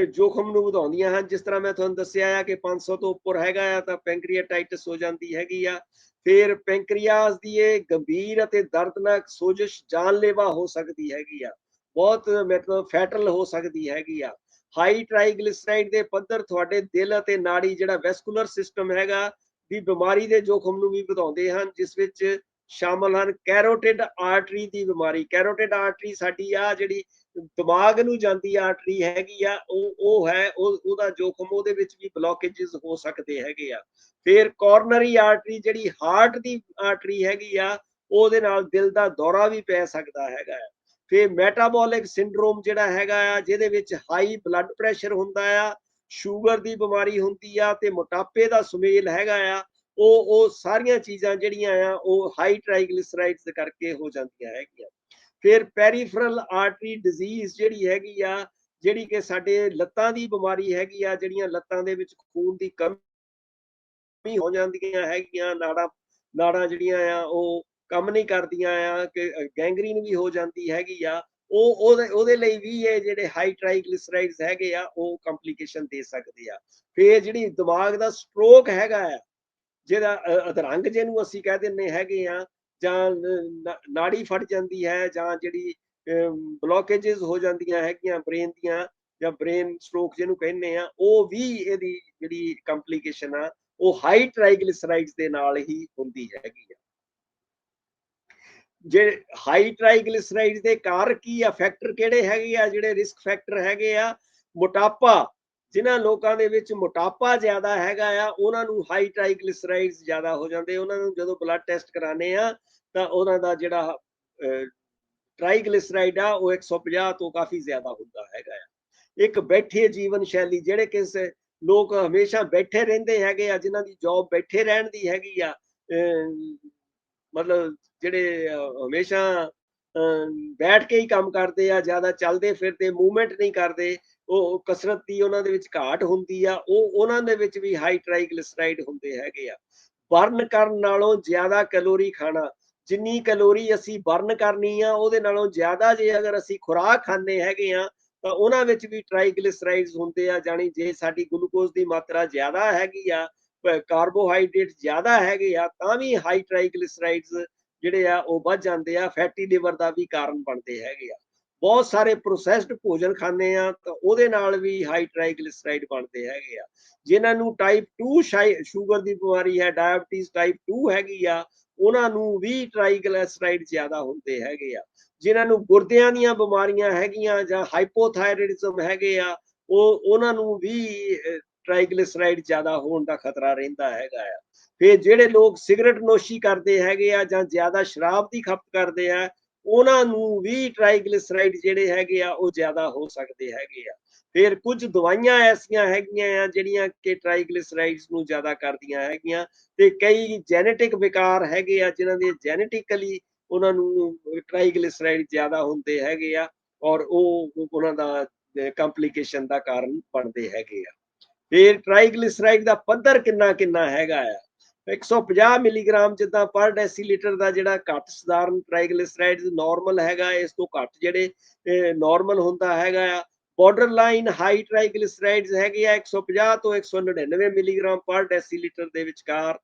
ਜੋਖਮ ਨੂੰ ਵਧਾਉਂਦੀਆਂ ਹਨ। ਜਿਸ ਤਰ੍ਹਾਂ ਮੈਂ ਤੁਹਾਨੂੰ ਦੱਸਿਆ ਆ ਕਿ 500 ਤੋਂ ਉੱਪਰ ਹੈਗਾ ਆ ਤਾਂ ਪੈਂਕਰੀਆਟਾਈਟਸ ਹੋ ਜਾਂਦੀ ਹੈਗੀ ਆ। ਫਿਰ ਪੈਂਕਰੀਆਸ ਦੀ ਇਹ ਗੰਭੀਰ ਅਤੇ ਦਰਦਨਾਕ ਸੋਜਸ਼ ਜਾਨਲੇਵਾ ਹੋ ਸਕਦੀ ਹੈਗੀ ਆ, ਬਹੁਤ ਮਤਲਬ ਫੈਟਲ ਹੋ ਸਕਦੀ ਹੈਗੀ ਆ। ਹਾਈ ਟ੍ਰਾਈਗਲਿਸਰਾਈਡ ਦੇ ਪੱਧਰ ਤੁਹਾਡੇ ਦਿਲ ਅਤੇ ਨਾੜੀ, ਜਿਹੜਾ ਵੈਸਕੂਲਰ ਸਿਸਟਮ ਹੈਗਾ, ਦੀ ਬਿਮਾਰੀ ਦੇ ਜੋਖਮ ਨੂੰ ਵੀ ਵਧਾਉਂਦੇ ਹਨ, ਜਿਸ ਵਿੱਚ ਸ਼ਾਮਲ ਹਨ ਕੈਰੋਟਿਡ ਆਰਟਰੀ ਦੀ ਬਿਮਾਰੀ। ਕੈਰੋਟਿਡ ਆਰਟਰੀ ਸਾਡੀ ਆ ਜਿਹੜੀ ਦਿਮਾਗ ਨੂੰ ਜਾਂਦੀ ਆਰਟਰੀ ਹੈਗੀ ਆ, ਉਹ ਹੈ ਉਹਦਾ ਜੋਖਮ, ਉਹਦੇ ਵਿੱਚ ਵੀ ਬਲੋਕੇजेस ਹੋ ਸਕਦੇ ਹੈਗੇ ਆ। ਫਿਰ ਕੋਰਨਰੀ ਆਰਟਰੀ, ਜਿਹੜੀ ਹਾਰਟ ਦੀ ਆਰਟਰੀ ਹੈਗੀ ਆ, ਉਹਦੇ ਨਾਲ ਦਿਲ ਦਾ ਦੌਰਾ ਵੀ ਪੈ ਸਕਦਾ ਹੈਗਾ ਆ। ਫਿਰ ਮੈਟਾਬੋਲਿਕ ਸਿੰਡਰੋਮ ਜਿਹੜਾ ਹੈਗਾ ਆ, ਜਿਹਦੇ ਵਿੱਚ ਹਾਈ ਬਲੱਡ ਪ੍ਰੈਸ਼ਰ ਹੁੰਦਾ ਆ, ਸ਼ੂਗਰ ਦੀ ਬਿਮਾਰੀ ਹੁੰਦੀ ਆ ਤੇ ਮੋਟਾਪੇ ਦਾ ਸੁਮੇਲ ਹੈਗਾ ਆ, ਉਹ ਸਾਰੀਆਂ ਚੀਜ਼ਾਂ ਜਿਹੜੀਆਂ ਆ ਉਹ ਹਾਈ ਟ੍ਰਾਈਗਲਿਸਰਾਈਡਸ ਕਰਕੇ ਹੋ ਜਾਂਦੀਆਂ ਹੈਗੀਆਂ। ਫਿਰ ਪੈਰੀਫਰਲ ਆਰਟਰੀ ਡਿਜ਼ੀਜ਼ ਜਿਹੜੀ ਹੈਗੀ ਆ, ਜਿਹੜੀ ਕਿ ਸਾਡੇ ਲੱਤਾਂ ਦੀ ਬਿਮਾਰੀ ਹੈਗੀ ਆ, ਜਿਹੜੀਆਂ ਲੱਤਾਂ ਦੇ ਵਿੱਚ ਖੂਨ ਦੀ ਕਮੀ ਹੋ ਜਾਂਦੀਆਂ ਹੈਗੀਆਂ, ਨਾੜਾਂ ਜਿਹੜੀਆਂ ਆ ਉਹ ਕੰਮ ਨਹੀਂ ਕਰਦੀਆਂ ਆ, ਕਿ ਗੈਂਗਰੀਨ ਵੀ ਹੋ ਜਾਂਦੀ ਹੈਗੀ ਆ, ਉਹਦੇ ਲਈ ਵੀ ਇਹ ਜਿਹੜੇ ਹਾਈ ਟ੍ਰਾਈਗਲਿਸਰਾਈਡਸ ਹੈਗੇ ਆ ਉਹ ਕੰਪਲੀਕੇਸ਼ਨ ਦੇ ਸਕਦੇ ਆ। ਫਿਰ ਜਿਹੜੀ ਦਿਮਾਗ ਦਾ ਸਟ੍ਰੋਕ ਹੈਗਾ ਆ, ਜਿਹਦਾ ਅਧਰੰਗ ਜਿਹਨੂੰ ਅਸੀਂ ਕਹਿ ਦਿੰਦੇ ਹੈਗੇ ਆ, ਜਾਂ ਨਾੜੀ ਫਟ ਜਾਂਦੀ ਹੈ, ਜਾਂ ਜਿਹੜੀ ਬਲੋਕੇजेस ਹੋ ਜਾਂਦੀਆਂ ਹੈਗੀਆਂ ਬ੍ਰੇਨ ਦੀਆਂ, ਜਾਂ ਬ੍ਰੇਨ ਸਟ੍ਰੋਕ ਜਿਹਨੂੰ ਕਹਿੰਦੇ ਆ, ਉਹ ਵੀ ਇਹਦੀ ਜਿਹੜੀ ਕੰਪਲੀਕੇਸ਼ਨ ਆ ਉਹ ਹਾਈ ਟ੍ਰਾਈਗਲਿਸਰਾਈਡਸ ਦੇ ਨਾਲ ਹੀ ਹੁੰਦੀ ਹੈਗੀ ਆ। ਜੇ ਹਾਈ ਟ੍ਰਾਈਗਲਿਸਰਾਈਡ ਦੇ ਕਾਰਕ ਕੀ ਆ, ਫੈਕਟਰ ਕਿਹੜੇ ਹੈਗੇ ਆ, ਜਿਹੜੇ ਰਿਸਕ ਫੈਕਟਰ ਹੈਗੇ ਆ। ਮੋਟਾਪਾ, ਜਿਨ੍ਹਾਂ ਲੋਕਾਂ ਦੇ ਵਿੱਚ ਮੋਟਾਪਾ ਜ਼ਿਆਦਾ ਹੈਗਾ ਆ ਉਹਨਾਂ ਨੂੰ ਹਾਈ ਟ੍ਰਾਈਗਲਿਸਰਾਈਡਸ ਜ਼ਿਆਦਾ ਹੋ ਜਾਂਦੇ। ਉਹਨਾਂ ਨੂੰ ਜਦੋਂ ਬਲੱਡ ਟੈਸਟ ਕਰਾਣੇ ਆ ਤਾਂ ਉਹਨਾਂ ਦਾ ਜਿਹੜਾ ਟ੍ਰਾਈਗਲਿਸਰਾਈਡ ਆ ਉਹ 150 ਤੋਂ ਕਾਫੀ ਜ਼ਿਆਦਾ ਹੁੰਦਾ ਹੈਗਾ ਆ। ਇੱਕ ਬੈਠੇ ਜੀਵਨ ਸ਼ੈਲੀ, ਜਿਹੜੇ ਕਿਸੇ ਲੋਕ ਹਮੇਸ਼ਾ ਬੈਠੇ ਰਹਿੰਦੇ ਹੈਗੇ ਆ, ਜਿਨ੍ਹਾਂ ਦੀ ਜੌਬ ਬੈਠੇ ਰਹਿਣ ਦੀ ਹੈਗੀ ਆ, ਮਤਲਬ ਜਿਹੜੇ ਹਮੇਸ਼ਾ ਬੈਠ ਕੇ ਹੀ ਕੰਮ ਕਰਦੇ ਆ, ਜ਼ਿਆਦਾ ਚੱਲਦੇ ਫਿਰਦੇ ਮੂਵਮੈਂਟ ਨਹੀਂ ਕਰਦੇ, ਉਹ ਕਸਰਤ ਦੀ ਉਹਨਾਂ ਦੇ ਵਿੱਚ ਘਾਟ ਹੁੰਦੀ ਆ, ਉਹਨਾਂ ਦੇ ਵਿੱਚ ਵੀ ਹਾਈ ਟ੍ਰਾਈਗਲਿਸਰਾਈਡ ਹੁੰਦੇ ਹੈਗੇ ਆ। ਬਰਨ ਕਰਨ ਨਾਲੋਂ ਜ਼ਿਆਦਾ ਕੈਲੋਰੀ ਖਾਣਾ, ਜਿੰਨੀ ਕੈਲੋਰੀ ਅਸੀਂ ਬਰਨ ਕਰਨੀ ਆ ਉਹਦੇ ਨਾਲੋਂ ਜ਼ਿਆਦਾ ਜੇ ਅਗਰ ਅਸੀਂ ਖੁਰਾਕ ਖਾਂਦੇ ਹੈਗੇ ਆ ਤਾਂ ਉਹਨਾਂ ਵਿੱਚ ਵੀ ਟ੍ਰਾਈਗਲਿਸਰਾਈਡਸ ਹੁੰਦੇ ਆ। ਜਾਣੀ ਜੇ ਸਾਡੀ ਗਲੂਕੋਜ਼ ਦੀ ਮਾਤਰਾ ਜ਼ਿਆਦਾ ਹੈਗੀ ਆ, ਕਾਰਬੋਹਾਈਡਰੇਟ ਜ਼ਿਆਦਾ ਹੈਗੇ ਆ, ਤਾਂ ਵੀ ਹਾਈ ਟ੍ਰਾਈਗਲਿਸਰਾਈਡਸ ਜਿਹੜੇ ਆ ਉਹ ਵੱਧ ਜਾਂਦੇ ਆ, ਫੈਟੀ ਲਿਵਰ ਦਾ ਵੀ ਕਾਰਨ ਬਣਦੇ ਹੈਗੇ ਆ। ਬਹੁਤ ਸਾਰੇ ਪ੍ਰੋਸੈਸਡ ਭੋਜਨ ਖਾਂਦੇ ਆ ਤਾਂ ਉਹਦੇ ਨਾਲ ਵੀ ਹਾਈ ਟ੍ਰਾਈਗਲਿਸਰਾਈਡ ਬਣਦੇ ਹੈਗੇ ਆ। ਜਿਨ੍ਹਾਂ ਨੂੰ ਟਾਈਪ 2 ਸ਼ੂਗਰ ਦੀ ਬਿਮਾਰੀ ਹੈ, ਡਾਇਬਟੀਜ਼ ਟਾਈਪ 2 ਹੈਗੀ ਆ, ਉਹਨਾਂ ਨੂੰ ਵੀ ਟ੍ਰਾਈਗਲਿਸਰਾਈਡ ਜ਼ਿਆਦਾ ਹੁੰਦੇ ਹੈਗੇ ਆ। ਜਿਨ੍ਹਾਂ ਨੂੰ ਗੁਰਦਿਆਂ ਦੀਆਂ ਬਿਮਾਰੀਆਂ ਹੈਗੀਆਂ ਜਾਂ ਹਾਈਪੋਥਾਇਰਾਇਡਿਜ਼ਮ ਹੈਗੇ ਆ, ਉਹਨਾਂ ਨੂੰ ਵੀ ਟ੍ਰਾਈਗਲਿਸਰਾਈਡ ਜ਼ਿਆਦਾ ਹੋਣ ਦਾ ਖਤਰਾ ਰਹਿੰਦਾ ਹੈਗਾ ਆ। ਫਿਰ ਜਿਹੜੇ ਲੋਕ ਸਿਗਰਟ ਨੋਸ਼ੀ ਕਰਦੇ ਹੈਗੇ ਆ ਜਾਂ ਜ਼ਿਆਦਾ ਸ਼ਰਾਬ ਦੀ ਖਪਤ ਕਰਦੇ ਆ, ਉਹਨਾਂ ਨੂੰ ਵੀ ਟ੍ਰਾਈਗਲਿਸਰਾਈਡ ਜਿਹੜੇ ਹੈਗੇ ਆ ਉਹ ਜ਼ਿਆਦਾ ਹੋ ਸਕਦੇ ਹੈਗੇ ਆ। ਫਿਰ ਕੁਝ ਦਵਾਈਆਂ ਐਸੀਆਂ ਹੈਗੀਆਂ ਆ ਜਿਹੜੀਆਂ ਕਿ ਟ੍ਰਾਈਗਲਿਸਰਾਈਡਸ ਨੂੰ ਜ਼ਿਆਦਾ ਕਰਦੀਆਂ ਹੈਗੀਆਂ, ਤੇ ਕਈ ਜੈਨੇਟਿਕ ਵਿਕਾਰ ਹੈਗੇ ਆ ਜਿਨ੍ਹਾਂ ਦੇ ਜੈਨੇਟਿਕਲੀ ਉਹਨਾਂ ਨੂੰ ਟ੍ਰਾਈਗਲਿਸਰਾਈਡ ਜ਼ਿਆਦਾ ਹੁੰਦੇ ਹੈਗੇ ਆ, ਔਰ ਉਹ ਉਹਨਾਂ ਦਾ ਕੰਪਲਿਕੇਸ਼ਨ ਦਾ ਕਾਰਨ ਬਣਦੇ ਹੈਗੇ ਆ। ਫਿਰ ਟ੍ਰਾਈਗਲਿਸਰਾਈਡ ਦਾ ਪੱਧਰ ਕਿੰਨਾ ਕਿੰਨਾ ਹੈਗਾ ਆ। 150 ਮਿਲੀਗ੍ਰਾਮ ਜਿੱਦਾਂ ਪਰ ਡੈਸੀਲੀਟਰ ਦਾ ਜਿਹੜਾ ਘੱਟ ਸਧਾਰਨ ਟ੍ਰਾਈਗਲਿਸਰਾਈਡ ਨਾਰਮਲ ਹੈਗਾ, ਇਸ ਤੋਂ ਘੱਟ ਜਿਹੜੇ ਨਾਰਮਲ ਹੁੰਦਾ ਹੈਗਾ ਆ। ਬਾਰਡਰ ਲਾਈਨ ਹਾਈ ਟ੍ਰਾਈਗਲਿਸਰਾਈਡਸ ਹੈਗੇ ਆ 150 ਤੋਂ 199 ਮਿਲੀਗ੍ਰਾਮ ਪਰ ਡੈਸੀਲੀਟਰ ਦੇ ਵਿਚਕਾਰ।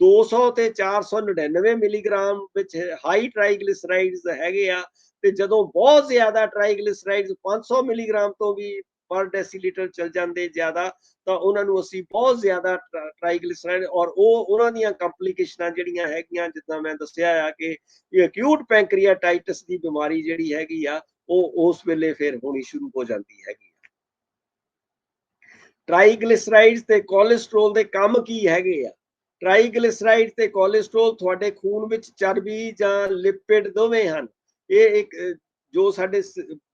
200 ਤੇ 499 ਮਿਲੀਗ੍ਰਾਮ ਵਿੱਚ ਹਾਈ ਟ੍ਰਾਈਗਲਿਸਰਾਈਡਸ ਹੈਗੇ ਆ, ਤੇ ਜਦੋਂ ਬਹੁਤ ਜ਼ਿਆਦਾ ਟ੍ਰਾਈਗਲਿਸਰਾਈਡਸ 500 ਮਿਲੀਗ੍ਰਾਮ ਤੋਂ ਵੀ ਪਰ ਡੈਸੀਲੀਟਰ ਚਲ ਜਾਂਦੇ ਜ਼ਿਆਦਾ, ਤਾਂ ਉਹਨਾਂ ਨੂੰ ਅਸੀਂ ਬਹੁਤ ਜ਼ਿਆਦਾ ਟ੍ਰਾਈਗਲਿਸਰਾਈਡ, ਔਰ ਉਹਨਾਂ ਦੀਆਂ ਕੰਪਲਿਕੇਸ਼ਨਾਂ ਜਿਹੜੀਆਂ ਹੈਗੀਆਂ, ਜਿੱਦਾਂ ਮੈਂ ਦੱਸਿਆ ਆ ਕਿ ਅਕਿਊਟ ਪੈਂਕਰੀਆਟਾਈਟਸ ਦੀ ਬਿਮਾਰੀ ਜਿਹੜੀ ਹੈਗੀ ਆ ਉਹ ਉਸ ਵੇਲੇ ਫਿਰ ਹੋਣੀ ਸ਼ੁਰੂ ਹੋ ਜਾਂਦੀ ਹੈਗੀ। ਟ੍ਰਾਈਗਲਿਸਰਾਈਡਸ ਤੇ ਕੋਲੇਸਟ੍ਰੋਲ ਦੇ ਕੰਮ ਕੀ ਹੈਗੇ ਆ? ਟ੍ਰਾਈਗਲਿਸਰਾਈਡ ਤੇ ਕੋਲੇਸਟ੍ਰੋਲ ਤੁਹਾਡੇ ਖੂਨ ਵਿੱਚ ਚਰਬੀ ਜਾਂ ਲਿਪਿਡ ਦੋਵੇਂ ਹਨ। ਇਹ ਇੱਕ ਜੋ ਸਾਡੇ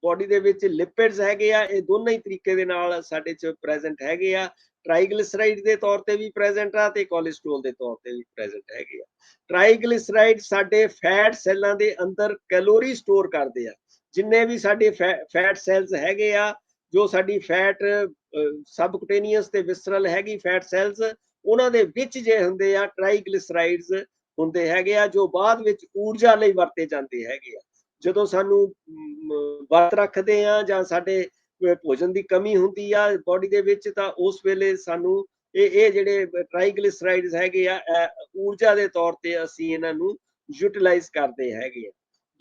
ਬੋਡੀ ਦੇ ਵਿੱਚ ਲਿਪਿਡਸ ਹੈਗੇ ਆ, ਇਹ ਦੋਨੋਂ ਹੀ ਤਰੀਕੇ ਦੇ ਨਾਲ ਸਾਡੇ ਚ ਪ੍ਰੈਜ਼ੈਂਟ ਹੈਗੇ ਆ। ਟ੍ਰਾਈਗਲਿਸਰਾਈਡ ਦੇ ਤੌਰ ਤੇ ਵੀ ਪ੍ਰੈਜ਼ੈਂਟ ਆ ਤੇ ਕੋਲੇਸਟ੍ਰੋਲ ਦੇ ਤੌਰ ਤੇ ਵੀ ਪ੍ਰੈਜ਼ੈਂਟ ਹੈਗੇ ਆ। ਟ੍ਰਾਈਗਲਿਸਰਾਈਡ ਸਾਡੇ ਫੈਟ ਸੈੱਲਾਂ ਦੇ ਅੰਦਰ ਕੈਲੋਰੀ ਸਟੋਰ ਕਰਦੇ ਆ। ਜਿੰਨੇ ਵੀ ਸਾਡੇ ਫੈਟ ਸੈਲਸ ਹੈਗੇ ਆ, ਜੋ ਸਾਡੀ ਫੈਟ ਸਬਕੁਟੇਨੀਅਸ ਤੇ ਵਿਸਰਲ ਹੈਗੀ ਫੈਟ ਸੈਲਸ, ਉਹਨਾਂ ਦੇ ਵਿੱਚ ਜੇ ਹੁੰਦੇ ਆ ਟ੍ਰਾਈਗਲਿਸਰਾਈਡਸ ਹੁੰਦੇ ਹੈਗੇ ਆ, ਜੋ ਬਾਅਦ ਵਿੱਚ ਊਰਜਾ ਲਈ ਵਰਤੇ ਜਾਂਦੇ ਹੈਗੇ ਆ। ਜਦੋਂ ਸਾਨੂੰ ਵਰਤ ਰੱਖਦੇ ਆ ਜਾਂ ਸਾਡੇ ਭੋਜਨ ਦੀ ਕਮੀ ਹੁੰਦੀ ਆ ਬੋਡੀ ਦੇ ਵਿੱਚ, ਤਾਂ ਉਸ ਵੇਲੇ ਸਾਨੂੰ ਇਹ ਜਿਹੜੇ ਟ੍ਰਾਈਗਲਿਸਰਾਈਡਸ ਹੈਗੇ ਆ ਊਰਜਾ ਦੇ ਤੌਰ ਤੇ ਅਸੀਂ ਇਹਨਾਂ ਨੂੰ ਯੂਟਿਲਾਈਜ਼ ਕਰਦੇ ਹੈਗੇ ਆ।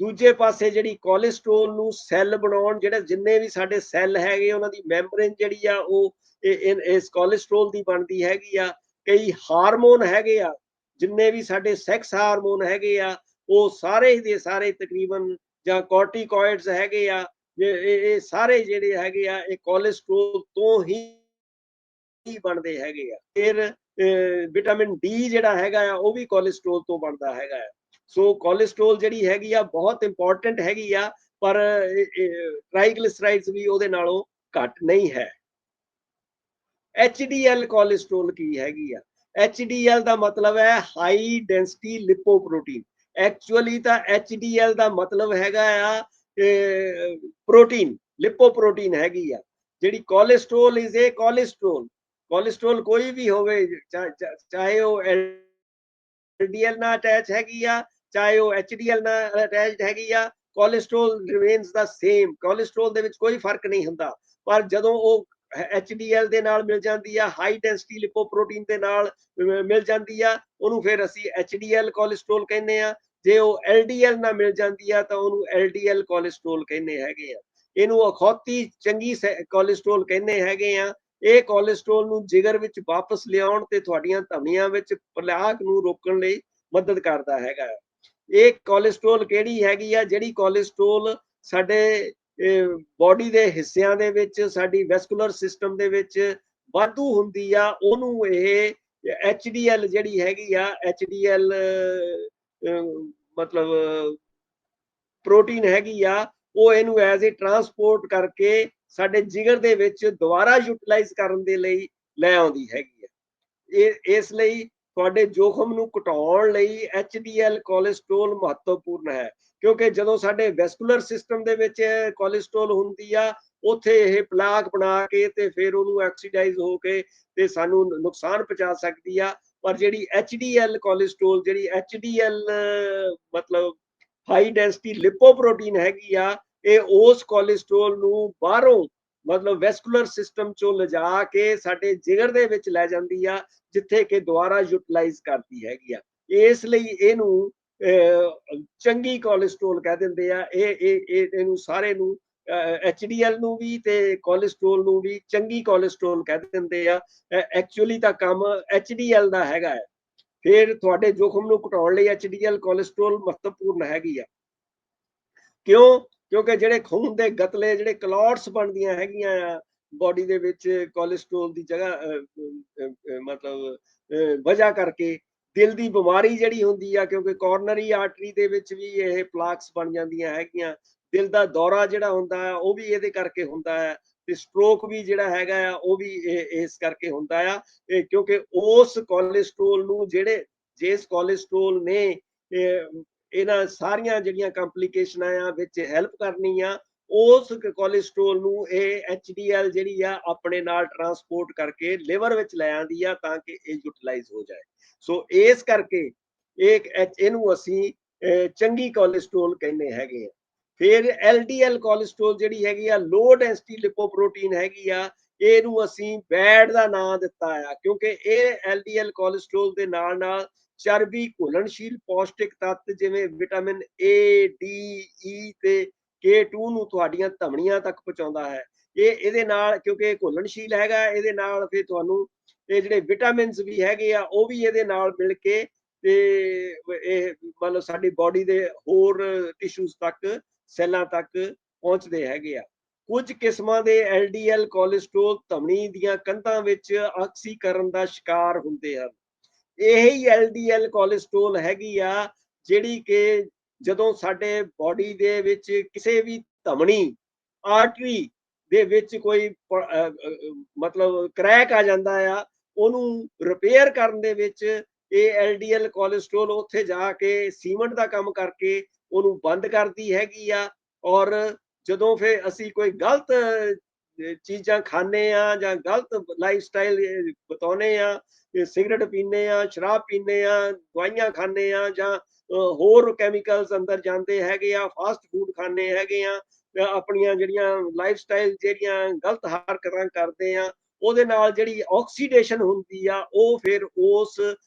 ਦੂਜੇ ਪਾਸੇ ਜਿਹੜੀ ਕੋਲੇਸਟ੍ਰੋਲ ਨੂੰ ਸੈੱਲ ਬਣਾਉਣ, ਜਿਹੜੇ ਜਿੰਨੇ ਵੀ ਸਾਡੇ ਸੈੱਲ ਹੈਗੇ ਉਹਨਾਂ ਦੀ ਮੈਂਬਰੇਨ ਜਿਹੜੀ ਆ ਉਹ ਇਸ ਕੋਲੇਸਟ੍ਰੋਲ ਦੀ ਬਣਦੀ ਹੈਗੀ ਆ। ਕਈ ਹਾਰਮੋਨ ਹੈਗੇ ਆ, ਜਿੰਨੇ ਵੀ ਸਾਡੇ ਸੈਕਸ ਹਾਰਮੋਨ ਹੈਗੇ ਆ, ਉਹ ਸਾਰੇ ਦੇ ਸਾਰੇ ਤਕਰੀਬਨ, ਜਾਂ ਕੋਰਟੀਕੋਇਡਸ ਹੈਗੇ ਆ, ਇਹ ਸਾਰੇ ਜਿਹੜੇ ਹੈਗੇ ਆ ਇਹ ਕੋਲੇਸਟ੍ਰੋਲ ਤੋਂ ਹੀ ਬਣਦੇ ਹੈਗੇ ਆ। ਫਿਰ ਵਿਟਾਮਿਨ ਡੀ ਜਿਹੜਾ ਹੈਗਾ ਆ ਉਹ ਵੀ ਕੋਲੇਸਟ੍ਰੋਲ ਤੋਂ ਬਣਦਾ ਹੈਗਾ ਆ। ਸੋ ਕੋਲੇਸਟ੍ਰੋਲ ਜਿਹੜੀ ਹੈਗੀ ਆ ਬਹੁਤ ਇੰਪੋਰਟੈਂਟ ਹੈਗੀ ਆ, ਪਰ ਟ੍ਰਾਈਗਲਿਸਰਾਈਡਸ ਵੀ ਉਹਦੇ ਨਾਲੋਂ ਘੱਟ ਨਹੀਂ ਹੈ। HDL ਕੋਲੇਸਟ੍ਰੋਲ ਕੀ ਹੈਗੀ ਆ? HDL ਦਾ ਮਤਲਬ ਹੈ ਹਾਈ ਡੈਂਸਿਟੀ ਲਿਪੋਪ੍ਰੋਟੀਨ। ਐਕਚੁਅਲੀ ਤਾਂ HDL ਦਾ ਮਤਲਬ ਹੈਗਾ ਆ ਪ੍ਰੋਟੀਨ, ਲਿਪੋਪ੍ਰੋਟੀਨ ਹੈਗੀ ਆ। ਜਿਹੜੀ cholesterol is a cholesterol, cholesterol ਕੋਈ ਵੀ ਹੋਵੇ, ਚਾਹੇ ਉਹ LDL ਨਾਲ ਅਟੈਚ ਹੈਗੀ ਆ, ਚਾਹੇ ਉਹ HDL ਨਾਲ ਅਟੈਚਡ ਹੈਗੀ ਆ, ਕੋਲੇਸਟ੍ਰੋਲ ਰਿਮੇਨਸ ਦਾ ਸੇਮ। ਕੋਲੇਸਟ੍ਰੋਲ ਦੇ ਵਿੱਚ ਕੋਈ ਫਰਕ ਨਹੀਂ ਹੁੰਦਾ, ਪਰ ਜਦੋਂ ਉਹ HDL ਦੇ ਨਾਲ ਮਿਲ ਜਾਂਦੀ ਆ, ਹਾਈ ਡੈਂਸਿਟੀ ਲਿਪੋਪ੍ਰੋਟੀਨ ਦੇ ਨਾਲ ਮਿਲ ਜਾਂਦੀ ਆ, ਉਹਨੂੰ ਫਿਰ ਅਸੀਂ HDL ਕੋਲੇਸਟ੍ਰੋਲ ਕਹਿੰਦੇ ਆ। ਜੇ ਉਹ LDL ਨਾਲ ਮਿਲ ਜਾਂਦੀ ਆ ਤਾਂ ਉਹਨੂੰ LDL ਕੋਲੇਸਟ੍ਰੋਲ ਕਹਿੰਦੇ ਹੈਗੇ ਆ। ਇਹਨੂੰ ਅਖੌਤੀ ਚੰਗੀ ਕੋਲੇਸਟ੍ਰੋਲ ਕਹਿੰਦੇ ਹੈਗੇ ਆ। ਇਹ ਕੋਲੇਸਟ੍ਰੋਲ ਨੂੰ ਜਿਗਰ ਵਿੱਚ ਵਾਪਸ ਲਿਆਉਣ ਤੇ ਤੁਹਾਡੀਆਂ ਧਮਨੀਆਂ ਵਿੱਚ ਪਲਾਕ ਨੂੰ ਰੋਕਣ ਲਈ ਮਦਦ ਕਰਦਾ ਹੈਗਾ। ਇਹ ਕੋਲੇਸਟ੍ਰੋਲ ਕਿਹੜੀ ਹੈਗੀ ਆ? ਜਿਹੜੀ ਕੋਲੇਸਟ੍ਰੋਲ ਸਾਡੇ ਬੋਡੀ ਦੇ ਹਿੱਸਿਆਂ ਦੇ ਵਿੱਚ, ਸਾਡੀ ਵੈਸਕੂਲਰ ਸਿਸਟਮ ਦੇ ਵਿੱਚ ਵਾਧੂ ਹੁੰਦੀ ਆ, ਉਹਨੂੰ ਇਹ HDL ਜਿਹੜੀ ਹੈਗੀ ਆ, HDL ਮਤਲਬ ਪ੍ਰੋਟੀਨ ਹੈਗੀ ਆ ਉਹ ਇਹਨੂੰ ਐਜ਼ ਏ ਟਰਾਂਸਪੋਰਟ ਕਰਕੇ ਸਾਡੇ ਜਿਗਰ ਦੇ ਵਿੱਚ ਦੁਬਾਰਾ ਯੂਟਿਲਾਈਜ਼ ਕਰਨ ਦੇ ਲਈ ਲੈ ਆਉਂਦੀ ਹੈਗੀ ਆ। ਇਸ ਲਈ ਤੁਹਾਡੇ ਜੋਖਮ ਨੂੰ ਘਟਾਉਣ ਲਈ HDL ਕੋਲੇਸਟ੍ਰੋਲ ਮਹੱਤਵਪੂਰਨ ਹੈ, ਕਿਉਂਕਿ ਜਦੋਂ ਸਾਡੇ ਵੈਸਕੂਲਰ ਸਿਸਟਮ ਦੇ ਵਿੱਚ ਕੋਲੇਸਟ੍ਰੋਲ ਹੁੰਦੀ ਆ ਉੱਥੇ ਇਹ ਪਲਾਕ ਬਣਾ ਕੇ ਤੇ ਫਿਰ ਉਹਨੂੰ ਆਕਸੀਡਾਈਜ਼ ਹੋ ਕੇ ਤੇ ਸਾਨੂੰ ਨੁਕਸਾਨ ਪਹੁੰਚਾ ਸਕਦੀ ਆ। ਪਰ ਜਿਹੜੀ HDL ਕੋਲੇਸਟ੍ਰੋਲ, ਜਿਹੜੀ HDL ਮਤਲਬ ਹਾਈ ਡੈਂਸਿਟੀ ਲਿਪੋਪ੍ਰੋਟੀਨ ਹੈਗੀ ਆ, ਇਹ ਉਸ ਕੋਲੇਸਟ੍ਰੋਲ ਨੂੰ ਬਾਹਰੋਂ ਮਤਲਬ ਵੈਸਕੂਲਰ ਸਿਸਟਮ ਚੋਂ ਲਿਜਾ ਕੇ ਸਾਡੇ ਜਿਗਰ ਦੇ ਵਿੱਚ ਲੈ ਜਾਂਦੀ ਆ, ਜਿੱਥੇ ਕਿ ਦੁਬਾਰਾ ਯੂਟਿਲਾਈਜ਼ ਕਰਦੀ ਹੈਗੀ ਆ। ਇਸ ਲਈ ਇਹਨੂੰ ਚੰਗੀ ਕੋਲੇਸਟ੍ਰੋਲ ਕਹਿ ਦਿੰਦੇ ਆ। ਇਹਨੂੰ ਸਾਰੇ ਨੂੰ HDL ਨੂੰ ਵੀ ਤੇ ਕੋਲੇਸਟ੍ਰੋਲ ਨੂੰ ਵੀ ਚੰਗੀ ਕੋਲੇਸਟ੍ਰੋਲ ਕਹਿ ਦਿੰਦੇ ਆ। ਐਕਚੁਅਲੀ ਤਾਂ ਕੰਮ HDL ਦਾ ਹੈਗਾ ਹੈ। ਫਿਰ ਤੁਹਾਡੇ ਜੋਖਮ ਨੂੰ ਘਟਾਉਣ ਲਈ HDL ਕੋਲੇਸਟ੍ਰੋਲ ਮਹੱਤਵਪੂਰਨ ਹੈਗੀ ਆ। ਕਿਉਂ? ਕਿਉਂਕਿ ਜਿਹੜੇ ਖੂਨ ਦੇ ਗਤਲੇ ਜਿਹੜੇ ਕਲੌਟਸ ਬਣਦੀਆਂ ਹੈਗੀਆਂ ਆ ਬੋਡੀ ਦੇ ਵਿੱਚ ਕੋਲੇਸਟ੍ਰੋਲ ਦੀ ਜਗ੍ਹਾ ਮਤਲਬ ਵਜ੍ਹਾ ਕਰਕੇ ਦਿਲ ਦੀ ਬਿਮਾਰੀ ਜਿਹੜੀ ਹੁੰਦੀ ਆ, ਕਿਉਂਕਿ ਕੋਰਨਰੀ ਆਰਟਰੀ ਦੇ ਵਿੱਚ ਵੀ ਇਹ ਪਲਾਕਸ ਬਣ ਜਾਂਦੀਆਂ ਹੈਗੀਆਂ। ਦਿਲ ਦਾ ਦੌਰਾ ਜਿਹੜਾ ਹੁੰਦਾ ਹੈ ਉਹ ਵੀ ਇਹਦੇ ਕਰਕੇ ਹੁੰਦਾ ਹੈ, ਤੇ ਸਟ੍ਰੋਕ ਵੀ ਜਿਹੜਾ ਹੈਗਾ ਆ ਉਹ ਵੀ ਇਸ ਕਰਕੇ ਹੁੰਦਾ ਆ। ਕਿਉਂਕਿ ਉਸ ਕੋਲੇਸਟ੍ਰੋਲ ਨੂੰ ਜਿਸ ਕੋਲੇਸਟ੍ਰੋਲ ਨੇ ਇਹਨਾਂ ਸਾਰੀਆਂ ਜਿਹੜੀਆਂ ਕੰਪਲੀਕੇਸ਼ਨਾਂ ਆ ਵਿੱਚ ਹੈਲਪ ਕਰਨੀ ਆ, ਉਸ ਕੋਲੇਸਟ੍ਰੋਲ ਨੂੰ ਇਹ HDL ਜਿਹੜੀ ਆ ਆਪਣੇ ਨਾਲ ਟਰਾਂਸਪੋਰਟ ਕਰਕੇ ਲਿਵਰ ਵਿੱਚ ਲੈ ਆਉਂਦੀ ਆ ਤਾਂ ਕਿ ਇਹ ਯੂਟਿਲਾਈਜ਼ ਹੋ ਜਾਏ। ਸੋ ਇਸ ਕਰਕੇ ਇਹਨੂੰ ਅਸੀਂ ਚੰਗੀ ਕੋਲੇਸਟ੍ਰੋਲ ਕਹਿੰਦੇ ਹੈਗੇ ਆ। ਫਿਰ LDL ਕੋਲੇਸਟ੍ਰੋਲ ਜਿਹੜੀ ਹੈਗੀ ਆ, ਲੋ ਡੈਂਸਿਟੀ ਲਿਪੋਪ੍ਰੋਟੀਨ ਹੈਗੀ ਆ, ਇਹਨੂੰ ਅਸੀਂ ਬੈਡ ਦਾ ਨਾਮ ਦਿੱਤਾ ਆ, ਕਿਉਂਕਿ ਇਹ LDL ਕੋਲੇਸਟ੍ਰੋਲ ਦੇ ਨਾਲ ਨਾਲ ਚਰਬੀ, ਘੁਲਣਸ਼ੀਲ ਪੌਸ਼ਟਿਕ ਤੱਤ ਜਿਵੇਂ ਵਿਟਾਮਿਨ A, D, E ਤੇ K2 ਨੂੰ ਤੁਹਾਡੀਆਂ ਧਮਨੀਆਂ ਤੱਕ ਪਹੁੰਚਾਉਂਦਾ ਹੈ। ਇਹਦੇ ਨਾਲ, ਕਿਉਂਕਿ ਇਹ ਘੁਲਣਸ਼ੀਲ ਹੈਗਾ, ਇਹਦੇ ਨਾਲ ਫਿਰ ਤੁਹਾਨੂੰ ਇਹ ਜਿਹੜੇ ਵਿਟਾਮਿਨਸ ਵੀ ਹੈਗੇ ਆ ਉਹ ਵੀ ਇਹਦੇ ਨਾਲ ਮਿਲ ਕੇ ਤੇ ਇਹ ਮਤਲਬ ਸਾਡੀ ਬੋਡੀ ਦੇ ਹੋਰ ਟਿਸ਼ੂਜ਼ ਤੱਕ, ਸੈੱਲਾਂ ਤੱਕ ਪਹੁੰਚਦੇ ਹੈਗੇ ਆ। ਕੁਝ ਕਿਸਮਾਂ ਦੇ LDL ਕੋਲੇਸਟ੍ਰੋਲ ਧਮਨੀ ਦੀਆਂ ਕੰਧਾਂ ਵਿੱਚ ਆਕਸੀਕਰਨ ਦਾ ਸ਼ਿਕਾਰ ਹੁੰਦੇ ਹਨ। ਇਹੀ LDL ਕੋਲੇਸਟ੍ਰੋਲ ਹੈਗੀ ਆ ਜਿਹੜੀ ਕਿ ਜਦੋਂ ਸਾਡੇ ਬੋਡੀ ਦੇ ਵਿੱਚ ਕਿਸੇ ਵੀ ਧਮਨੀ, ਆਰਟਰੀ ਦੇ ਵਿੱਚ ਕੋਈ ਮਤਲਬ ਕਰੈਕ ਆ ਜਾਂਦਾ ਆ, ਉਹਨੂੰ ਰਿਪੇਅਰ ਕਰਨ ਦੇ ਵਿੱਚ ਇਹ LDL ਕੋਲੇਸਟ੍ਰੋਲ ਉੱਥੇ ਜਾ ਕੇ ਸੀਮੈਂਟ ਦਾ ਕੰਮ ਕਰਕੇ ਉਹਨੂੰ ਬੰਦ ਕਰਦੀ ਹੈਗੀ ਆ। ਔਰ ਜਦੋਂ ਫਿਰ ਅਸੀਂ ਕੋਈ ਗਲਤ ਚੀਜ਼ਾਂ ਖਾਂਦੇ ਆ ਜਾਂ ਗਲਤ ਲਾਈਫ ਸਟਾਈਲ ਬਤਾਉਂਦੇ ਆ, ਸਿਗਰਟ ਪੀਂਦੇ ਆ, ਸ਼ਰਾਬ ਪੀਂਦੇ ਆ, ਦਵਾਈਆਂ ਖਾਂਦੇ ਆ ਜਾਂ ਹੋਰ ਕੈਮੀਕਲਸ ਅੰਦਰ ਜਾਂਦੇ ਹੈਗੇ ਆ, ਫਾਸਟ ਫੂਡ ਖਾਂਦੇ ਹੈਗੇ ਆ, ਆਪਣੀਆਂ ਜਿਹੜੀਆਂ ਲਾਈਫ ਸਟਾਈਲ ਜਿਹੜੀਆਂ ਗਲਤ ਹਰਕਤਾਂ ਕਰਦੇ ਆ, ਉਹਦੇ ਨਾਲ ਜਿਹੜੀ ਆਕਸੀਡੇਸ਼ਨ ਹੁੰਦੀ ਆ ਉਹ ਫਿਰ ਉਸ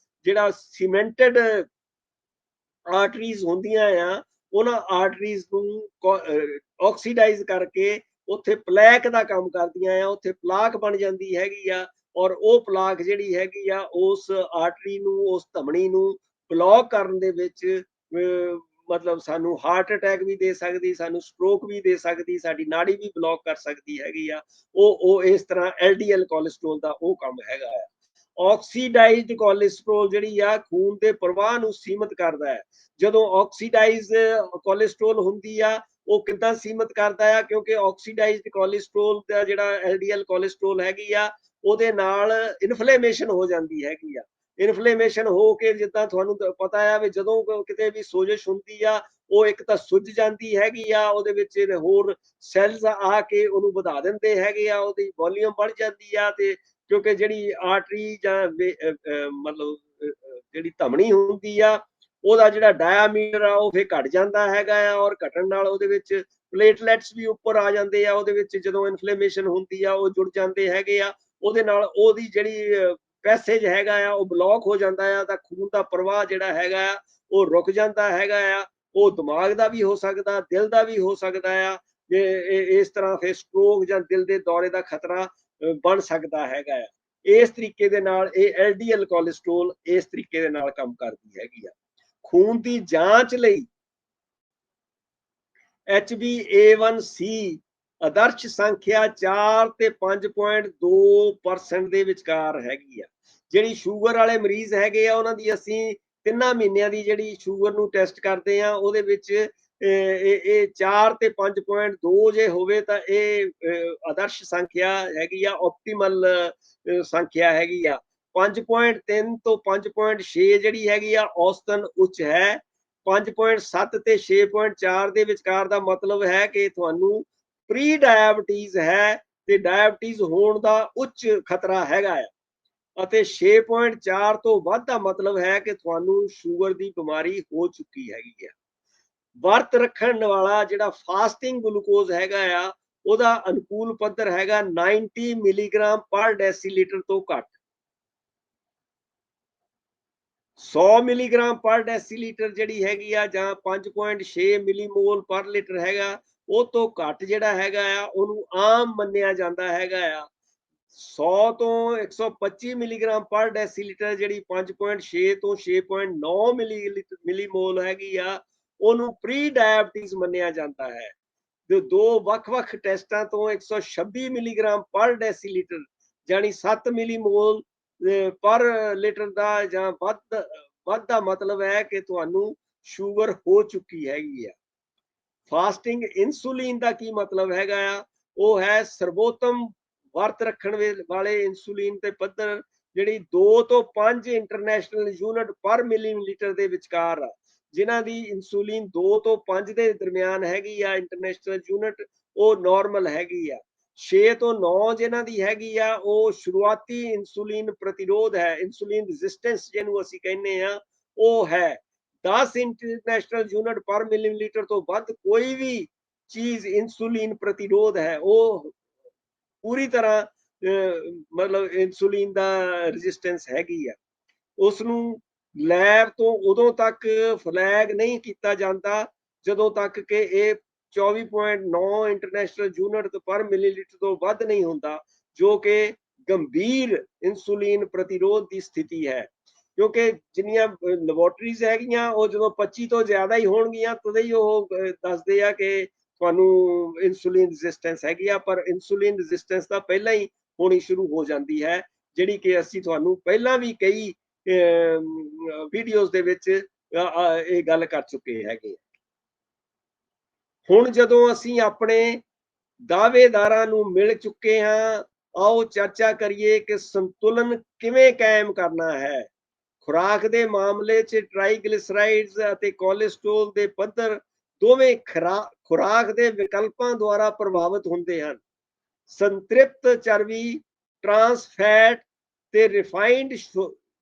ਜਿਹੜਾ ਸੀਮੈਂਟਡ ਆਰਟਰੀਜ਼ ਹੁੰਦੀਆਂ ਆ, ਉਹਨਾਂ ਆਰਟਰੀਜ਼ ਨੂੰ ਆਕਸੀਡਾਈਜ਼ ਕਰਕੇ ਉੱਥੇ ਪਲੈਕ ਦਾ ਕੰਮ ਕਰਦੀਆਂ ਆ, ਉੱਥੇ ਪਲਾਕ ਬਣ ਜਾਂਦੀ ਹੈਗੀ ਆ। ਔਰ ਉਹ ਪਲਾਕ ਜਿਹੜੀ ਹੈਗੀ ਆ ਉਸ ਆਰਟਰੀ ਨੂੰ, ਉਸ ਧਮਨੀ ਨੂੰ ਬਲੌਕ ਕਰਨ ਦੇ ਵਿੱਚ ਮਤਲਬ ਸਾਨੂੰ ਹਾਰਟ ਅਟੈਕ ਵੀ ਦੇ ਸਕਦੀ, ਸਾਨੂੰ ਸਟ੍ਰੋਕ ਵੀ ਦੇ ਸਕਦੀ, ਸਾਡੀ ਨਾੜੀ ਵੀ ਬਲੌਕ ਕਰ ਸਕਦੀ ਹੈਗੀ ਆ। ਉਹ ਇਸ ਤਰ੍ਹਾਂ LDL ਕੋਲੇਸਟ੍ਰੋਲ ਦਾ ਉਹ ਕੰਮ ਹੈਗਾ ਆ। ਆਕਸੀਡਾਈਜ਼ਡ ਕੋਲੇਸਟ੍ਰੋਲ ਜਿਹੜੀ ਆ ਖੂਨ ਦੇ ਪ੍ਰਵਾਹ ਨੂੰ ਸੀਮਿਤ ਕਰਦਾ ਹੈ। ਜਦੋਂ ਆਕਸੀਡਾਈਜ਼ ਕੋਲੇਸਟ੍ਰੋਲ ਹੁੰਦੀ ਆ ਉਹ ਕਿੱਦਾਂ ਸੀਮਿਤ ਕਰਦਾ ਆ? ਕਿਉਂਕਿ ਆਕਸੀਡਾਈਜ਼ਡ ਕੋਲੇਸਟ੍ਰੋਲ ਦਾ ਜਿਹੜਾ LDL ਕੋਲੇਸਟ੍ਰੋਲ ਹੈਗੀ ਆ ਉਹਦੇ ਨਾਲ ਇਨਫਲੇਮੇਸ਼ਨ ਹੋ ਜਾਂਦੀ ਹੈਗੀ ਆ। ਇਨਫਲੇਮੇਸ਼ਨ ਹੋ ਕੇ ਜਿੱਦਾਂ ਤੁਹਾਨੂੰ ਪਤਾ ਆ ਵੀ ਜਦੋਂ ਕਿਤੇ ਵੀ ਸੋਜਸ਼ ਹੁੰਦੀ ਆ ਉਹ ਇੱਕ ਤਾਂ ਸੁੱਜ ਜਾਂਦੀ ਹੈਗੀ ਆ, ਉਹਦੇ ਵਿੱਚ ਹੋਰ ਸੈੱਲਸ ਆ ਕੇ ਉਹਨੂੰ ਵਧਾ ਦਿੰਦੇ ਹੈਗੇ ਆ, ਉਹਦੀ ਵੋਲੀਅਮ बढ़ ਜਾਂਦੀ ਆ। ਤੇ ਕਿਉਂਕਿ ਜਿਹੜੀ ਆਰਟਰੀ ਜਾਂ ਮਤਲਬ ਜਿਹੜੀ ਧਮਨੀ ਹੁੰਦੀ ਆ ਉਹਦਾ ਜਿਹੜਾ ਡਾਇਆਮੀਟਰ ਆ ਉਹ ਫਿਰ ਘਟ ਜਾਂਦਾ ਹੈਗਾ ਆ, ਔਰ ਘਟਣ ਨਾਲ ਉਹਦੇ ਵਿੱਚ ਪਲੇਟਲੈਟਸ ਵੀ ਉੱਪਰ ਆ ਜਾਂਦੇ ਆ, ਉਹਦੇ ਵਿੱਚ ਜਦੋਂ ਇਨਫਲੇਮੇਸ਼ਨ ਹੁੰਦੀ ਆ ਉਹ ਜੁੜ ਜਾਂਦੇ ਹੈਗੇ ਆ, ਉਹਦੇ ਨਾਲ ਉਹਦੀ ਜਿਹੜੀ ਪੈਸੇਜ ਹੈਗਾ ਆ ਉਹ ਬਲੌਕ ਹੋ ਜਾਂਦਾ ਆ, ਤਾਂ ਖੂਨ ਦਾ ਪ੍ਰਵਾਹ ਜਿਹੜਾ ਹੈਗਾ ਆ ਉਹ ਰੁਕ ਜਾਂਦਾ ਹੈਗਾ ਆ। ਉਹ ਦਿਮਾਗ ਦਾ ਵੀ ਹੋ ਸਕਦਾ, ਦਿਲ ਦਾ ਵੀ ਹੋ ਸਕਦਾ ਆ। ਇਸ ਤਰ੍ਹਾਂ ਫਿਰ ਸਟ੍ਰੋਕ ਜਾਂ ਦਿਲ ਦੇ ਦੌਰੇ ਦਾ ਖਤਰਾ ਬਣ ਸਕਦਾ ਹੈਗਾ ਆ। ਇਸ ਤਰੀਕੇ ਦੇ ਨਾਲ ਇਹ LDL ਕੋਲੇਸਟ੍ਰੋਲ ਇਸ ਤਰੀਕੇ ਦੇ ਨਾਲ ਕੰਮ ਕਰਦੀ ਹੈਗੀ ਆ। ਖੂਨ ਦੀ ਜਾਂਚ ਲਈ HbA1c ਆਦਰਸ਼ ਸੰਖਿਆ 4 ਤੇ 5.2% ਦੇ ਵਿਚਕਾਰ ਹੈਗੀ ਆ। ਜਿਹੜੀ ਸ਼ੂਗਰ ਵਾਲੇ ਮਰੀਜ਼ ਹੈਗੇ ਆ ਉਹਨਾਂ ਦੀ ਅਸੀਂ 3 ਮਹੀਨਿਆਂ ਦੀ ਜਿਹੜੀ ਸ਼ੂਗਰ ਨੂੰ ਟੈਸਟ ਕਰਦੇ ਆ ਉਹਦੇ ਵਿੱਚ ਇਹ 4 ਤੇ 5.2 ਜੇ ਹੋਵੇ ਤਾਂ ਇਹ ਆਦਰਸ਼ ਸੰਖਿਆ ਹੈਗੀ ਆ, ਆਪਟੀਮਲ ਸੰਖਿਆ ਹੈਗੀ ਆ। 5.3 ਤੋਂ 5.6 ਜਿਹੜੀ ਹੈਗੀ ਆ ਔਸਤਨ ਉੱਚ ਹੈ। 5.7 ਤੇ 6.4 ਦੇ ਵਿਚਕਾਰ ਦਾ ਮਤਲਬ ਹੈ ਕਿ ਤੁਹਾਨੂੰ ਪ੍ਰੀ ਡਾਇਬਟੀਜ਼ ਹੈ ਤੇ ਡਾਇਬਟੀਜ਼ ਹੋਣ ਦਾ ਉੱਚ ਖਤਰਾ ਹੈਗਾ ਆ। ਅਤੇ 6.4 ਤੋਂ ਵੱਧ ਦਾ ਮਤਲਬ ਹੈ ਕਿ ਤੁਹਾਨੂੰ ਸ਼ੂਗਰ ਦੀ ਬਿਮਾਰੀ ਹੋ ਚੁੱਕੀ ਹੈਗੀ ਆ। ਵਰਤ ਰੱਖਣ ਵਾਲਾ ਜਿਹੜਾ ਫਾਸਟਿੰਗ ਗਲੂਕੋਜ਼ ਹੈਗਾ ਆ, ਉਹਦਾ ਅਨੁਕੂਲ ਪੱਧਰ ਹੈਗਾ 90 ਮਿਲੀਗ੍ਰਾਮ ਪਰ ਡੈਸੀਲੀਟਰ ਤੋਂ ਘੱਟ। 100 ਮਿਲੀਗ੍ਰਾਮ ਪਰ ਡੈਸੀਲੀਟਰ ਜਿਹੜੀ ਹੈਗੀ ਆ ਜਾਂ 5.6 ਮਿਲੀਮੋਲ ਪਰ ਲੀਟਰ ਹੈਗਾ, ਉਹ ਤੋਂ ਘੱਟ ਜਿਹੜਾ ਹੈਗਾ ਆ ਉਹਨੂੰ ਆਮ ਮੰਨਿਆ ਜਾਂਦਾ ਹੈਗਾ ਆ। 100 ਤੋਂ 125 ਮਿਲੀਗ੍ਰਾਮ ਪਰ ਡੈਸੀਲੀਟਰ ਜਿਹੜੀ 5.6 ਤੋਂ 6.9 ਮਿਲੀਮੋਲ ਹੈਗੀ ਆ, ਉਹਨੂੰ ਪ੍ਰੀ ਡਾਇਬਟੀਜ਼ ਮੰਨਿਆ ਜਾਂਦਾ ਹੈ। ਜੋ ਦੋ ਵੱਖ-ਵੱਖ ਟੈਸਟਾਂ ਤੋਂ 126 ਮਿਲੀਗ੍ਰਾਮ ਪਰ ਡੈਸੀਲੀਟਰ ਜਾਨੀ 7 ਮਿਲੀਮੋਲ ਪਰ ਲੀਟਰ ਦਾ ਜਾਂ ਵੱਧ ਦਾ ਮਤਲਬ ਹੈ ਕਿ ਤੁਹਾਨੂੰ ਸ਼ੂਗਰ ਹੋ ਚੁੱਕੀ ਹੈਗੀ ਆ। ਫਾਸਟਿੰਗ ਇਨਸੂਲਿਨ ਦਾ ਕੀ ਮਤਲਬ ਹੈਗਾ ਆ? ਉਹ ਹੈ ਸਰਵੋਤਮ ਵਰਤ ਰੱਖਣ ਵਾਲੇ ਇਨਸੂਲਿਨ ਤੇ ਪੱਧਰ ਜਿਹੜੀ 2 ਤੋਂ 5 ਇੰਟਰਨੈਸ਼ਨਲ ਯੂਨਿਟ ਪਰ ਮਿਲੀਲੀਟਰ ਦੇ ਵਿਚਕਾਰ ਆ। ਜਿਨ੍ਹਾਂ ਦੀ ਇਨਸੂਲਿਨ 2 ਤੋਂ 5 ਦੇ ਦਰਮਿਆਨ ਹੈਗੀ ਆ ਇੰਟਰਨੈਸ਼ਨਲ ਯੂਨਿਟ, ਉਹ ਨਾਰਮਲ ਹੈਗੀ ਆ। 6 ਤੋਂ 9 ਜਿਨ੍ਹਾਂ ਦੀ ਹੈਗੀ ਆ ਉਹ ਸ਼ੁਰੂਆਤੀ ਇਨਸੂਲਿਨ ਪ੍ਰਤੀਰੋਧ ਹੈ, ਇਨਸੂਲਿਨ ਰੈਜ਼ਿਸਟੈਂਸ ਜਿਹਨੂੰ ਅਸੀਂ ਕਹਿੰਦੇ ਆ ਉਹ ਹੈ। 10 ਇੰਟਰਨੈਸ਼ਨਲ ਯੂਨਿਟ ਪਰ ਮਿਲੀਲੀਟਰ ਤੋਂ ਵੱਧ ਕੋਈ ਵੀ ਚੀਜ਼ ਇਨਸੂਲਿਨ ਪ੍ਰਤੀਰੋਧ ਹੈ, ਉਹ ਪੂਰੀ ਤਰ੍ਹਾਂ ਮਤਲਬ ਇਨਸੂਲਿਨ ਦਾ ਰੈਜ਼ਿਸਟੈਂਸ ਹੈਗੀ ਆ। ਉਸ ਨੂੰ ਲੈਬ ਤੋਂ ਉਦੋਂ ਤੱਕ ਫਲੈਗ ਨਹੀਂ ਕੀਤਾ ਜਾਂਦਾ ਜਦੋਂ ਤੱਕ ਕਿ ਇਹ 24.9 ਇੰਟਰਨੈਸ਼ਨਲ ਯੂਨਿਟ ਪਰ ਮਿਲੀਲੀਟਰ ਤੋਂ ਵੱਧ ਨਹੀਂ ਹੁੰਦਾ, ਜੋ ਕਿ ਗੰਭੀਰ ਇਨਸੂਲਿਨ ਪ੍ਰਤੀਰੋਧ ਦੀ ਸਥਿਤੀ ਹੈ। ਕਿਉਂਕਿ ਜਿੰਨੀਆਂ ਲੈਬੋਰਟਰੀਜ਼ ਹੈਗੀਆਂ ਉਹ ਜਦੋਂ 25 ਤੋਂ ਜ਼ਿਆਦਾ ਹੀ ਹੋਣਗੀਆਂ ਤਦੋਂ ਹੀ ਉਹ ਦੱਸਦੇ ਆ ਕਿ ਤੁਹਾਨੂੰ ਇਨਸੂਲਿਨ ਰੈਜ਼ਿਸਟੈਂਸ ਹੈਗੀ ਆ, ਪਰ ਇਨਸੂਲਿਨ ਰੈਜ਼ਿਸਟੈਂਸ ਤਾਂ ਪਹਿਲਾਂ ਹੀ ਹੋਣੀ ਸ਼ੁਰੂ ਹੋ ਜਾਂਦੀ ਹੈ, ਜਿਹੜੀ ਕਿ ਅਸੀਂ ਤੁਹਾਨੂੰ ਪਹਿਲਾਂ ਵੀ ਕਈ ਵੀਡੀਓਜ਼ ਦੇ ਵਿੱਚ ਇਹ ਗੱਲ ਕਰ ਚੁੱਕੇ ਹੈਗੇ। ਹੁਣ ਜਦੋਂ ਅਸੀਂ ਆਪਣੇ ਦਾਅਵੇਦਾਰਾਂ ਨੂੰ ਮਿਲ ਚੁੱਕੇ ਹਾਂ, ਆਓ ਚਰਚਾ ਕਰੀਏ ਕਿ ਸੰਤੁਲਨ ਕਿਵੇਂ ਕਾਇਮ ਕਰਨਾ ਹੈ। ਖੁਰਾਕ ਦੇ ਮਾਮਲੇ 'ਚ ਟ੍ਰਾਈਗਲਿਸਰਾਈਡਜ਼ ਅਤੇ ਕੋਲੇਸਟ੍ਰੋਲ ਦੇ ਪੱਧਰ ਦੋਵੇਂ ਖੁਰਾਕ ਦੇ ਵਿਕਲਪਾਂ ਦੁਆਰਾ ਪ੍ਰਭਾਵਿਤ ਹੁੰਦੇ ਹਨ। ਸੰਤ੍ਰਿਪਤ ਚਰਬੀ, ਟਰਾਂਸ ਫੈਟ ਤੇ ਰਿਫਾਈਨਡ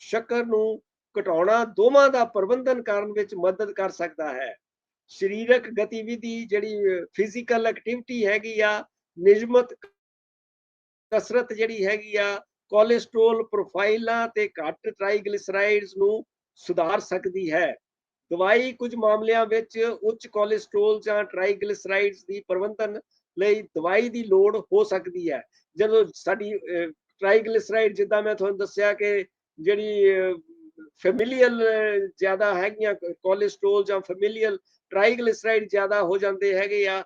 ਸ਼ੱਕਰ ਨੂੰ ਘਟਾਉਣਾ ਦੋਵਾਂ ਦਾ ਪ੍ਰਬੰਧਨ ਕਰਨ ਵਿੱਚ ਮਦਦ ਕਰ ਸਕਦਾ ਹੈ। ਸਰੀਰਕ ਗਤੀਵਿਧੀ ਜਿਹੜੀ ਫਿਜ਼ੀਕਲ ਐਕਟੀਵਿਟੀ ਹੈਗੀ ਆ, ਨਿਯਮਤ ਕਸਰਤ ਜਿਹੜੀ ਹੈਗੀ ਆ, ਕੋਲੇਸਟ੍ਰੋਲ ਪ੍ਰੋਫਾਈਲਾਂ ਤੇ ਘੱਟ ਟ੍ਰਾਈਗਲਿਸਰਾਈਡਜ਼ ਨੂੰ ਸੁਧਾਰ ਸਕਦੀ ਹੈ। ਦਵਾਈ ਕੁਝ ਮਾਮਲਿਆਂ ਵਿੱਚ ਉੱਚ ਕੋਲੇਸਟ੍ਰੋਲ ਜਾਂ ਟ੍ਰਾਈਗਲਿਸਰਾਈਡਜ਼ ਦੀ ਪ੍ਰਬੰਧਨ ਲਈ ਦਵਾਈ ਦੀ ਲੋੜ ਹੋ ਸਕਦੀ ਹੈ। ਜਦੋਂ ਸਾਡੀ ਟ੍ਰਾਈਗਲਿਸਰਾਈਡ, ਜਿੱਦਾਂ ਮੈਂ ਤੁਹਾਨੂੰ ਦੱਸਿਆ ਕਿ ਜਿਹੜੀ ਫੈਮਿਲੀਅਲ ਜ਼ਿਆਦਾ ਹੈਗੀਆਂ ਕੋਲੇਸਟ੍ਰੋਲ ਜਾਂ ਫੈਮਿਲੀਅਲ ਟ੍ਰਾਈਗਲਿਸਰਾਈਡ ਜ਼ਿਆਦਾ ਹੋ ਜਾਂਦੇ ਹੈਗੇ ਆ,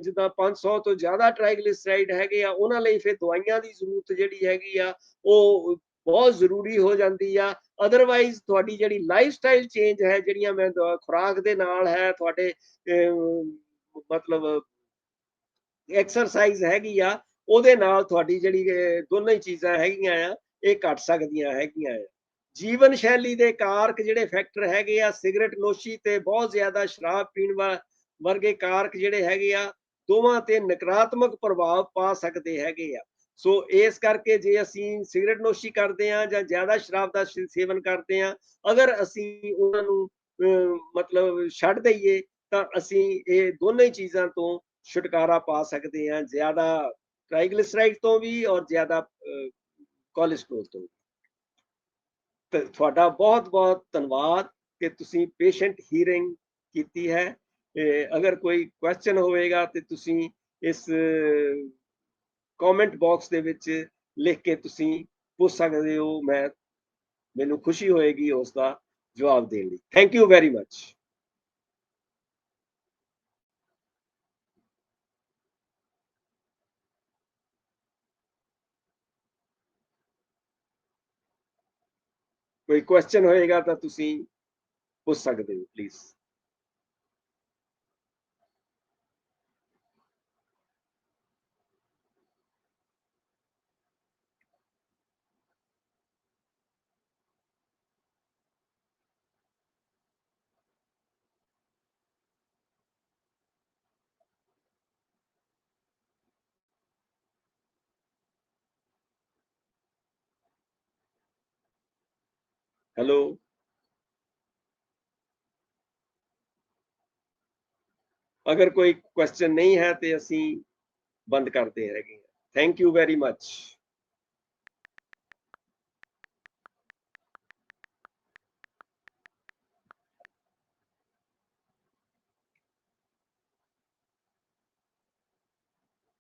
ਜਿੱਦਾਂ 500 ਤੋਂ ਜ਼ਿਆਦਾ ਟ੍ਰਾਈਗਲਿਸਰਾਈਡ ਹੈਗੇ ਆ, ਉਹਨਾਂ ਲਈ ਫਿਰ ਦਵਾਈਆਂ ਦੀ ਜ਼ਰੂਰਤ ਜਿਹੜੀ ਹੈਗੀ ਆ ਉਹ ਬਹੁਤ ਜ਼ਰੂਰੀ ਹੋ ਜਾਂਦੀ ਆ। ਅਦਰਵਾਈਜ਼ ਤੁਹਾਡੀ ਜਿਹੜੀ ਲਾਈਫ ਸਟਾਈਲ ਚੇਂਜ ਹੈ, ਜਿਹੜੀਆਂ ਮੈਂ ਖੁਰਾਕ ਦੇ ਨਾਲ ਹੈ, ਤੁਹਾਡੇ ਮਤਲਬ ਐਕਸਰਸਾਈਜ਼ ਹੈਗੀ ਆ, ਉਹਦੇ ਨਾਲ ਤੁਹਾਡੀ ਜਿਹੜੀ ਦੋਨੋਂ ਹੀ ਚੀਜ਼ਾਂ ਹੈਗੀਆਂ ਆ ਇਹ ਘਟ ਸਕਦੀਆਂ ਹੈਗੀਆਂ ਆ। ਜੀਵਨ ਸ਼ੈਲੀ ਦੇ ਕਾਰਕ ਜਿਹੜੇ ਫੈਕਟਰ ਹੈਗੇ ਆ, ਸਿਗਰਟ ਨੋਸ਼ੀ ਤੇ ਬਹੁਤ ਜ਼ਿਆਦਾ ਸ਼ਰਾਬ ਪੀਣ ਵਰਗੇ ਕਾਰਕ ਜਿਹੜੇ ਹੈਗੇ ਆ, ਦੋਵਾਂ ਤੇ ਨਕਾਰਾਤਮਕ ਪ੍ਰਭਾਵ ਪਾ ਸਕਦੇ ਹੈਗੇ ਆ। ਸੋ ਇਸ ਕਰਕੇ ਜੇ ਅਸੀਂ ਸਿਗਰਟ ਨੋਸ਼ੀ ਕਰਦੇ ਆ ਜਾਂ ਜ਼ਿਆਦਾ ਸ਼ਰਾਬ ਦਾ ਸੇਵਨ ਕਰਦੇ ਆ, ਅਗਰ ਅਸੀਂ ਉਹਨਾਂ ਨੂੰ ਮਤਲਬ ਛੱਡ ਦਈਏ ਤਾਂ ਅਸੀਂ ਇਹ ਦੋਨੋਂ ਹੀ ਚੀਜ਼ਾਂ ਤੋਂ ਛੁਟਕਾਰਾ ਪਾ ਸਕਦੇ ਆ, ਜ਼ਿਆਦਾ ਟ੍ਰਾਈਗਲਿਸਰਾਈਡ ਤੋਂ ਵੀ ਔਰ ਜ਼ਿਆਦਾ ਕੋਲੇਸਟ੍ਰੋਲ ਤੋਂ। ਤੁਹਾਡਾ ਬਹੁਤ ਬਹੁਤ ਧੰਨਵਾਦ ਕਿ ਤੁਸੀਂ ਪੇਸ਼ੈਂਟ ਹੀਅਰਿੰਗ ਕੀਤੀ ਹੈ। ਅਗਰ ਕੋਈ ਕੁਐਸਚਨ ਹੋਵੇਗਾ ਤੇ ਤੁਸੀਂ ਇਸ ਕਮੈਂਟ ਬਾਕਸ ਦੇ ਵਿੱਚ ਲਿਖ ਕੇ ਤੁਸੀਂ ਪੁੱਛ ਸਕਦੇ ਹੋ। ਮੈਨੂੰ ਖੁਸ਼ੀ ਹੋਏਗੀ ਉਸ ਦਾ ਜਵਾਬ ਦੇਣ ਲਈ। Thank you very much. ਕੋਈ ਕੁਐਸਚਨ ਹੋਏਗਾ ਤਾਂ ਤੁਸੀਂ ਪੁੱਛ ਸਕਦੇ ਹੋ ਪਲੀਜ਼। हेलो, अगर कोई क्वेश्चन नहीं है तो ਅਸੀਂ ਬੰਦ ਕਰਦੇ ਹੈਗੇ। Thank you very much.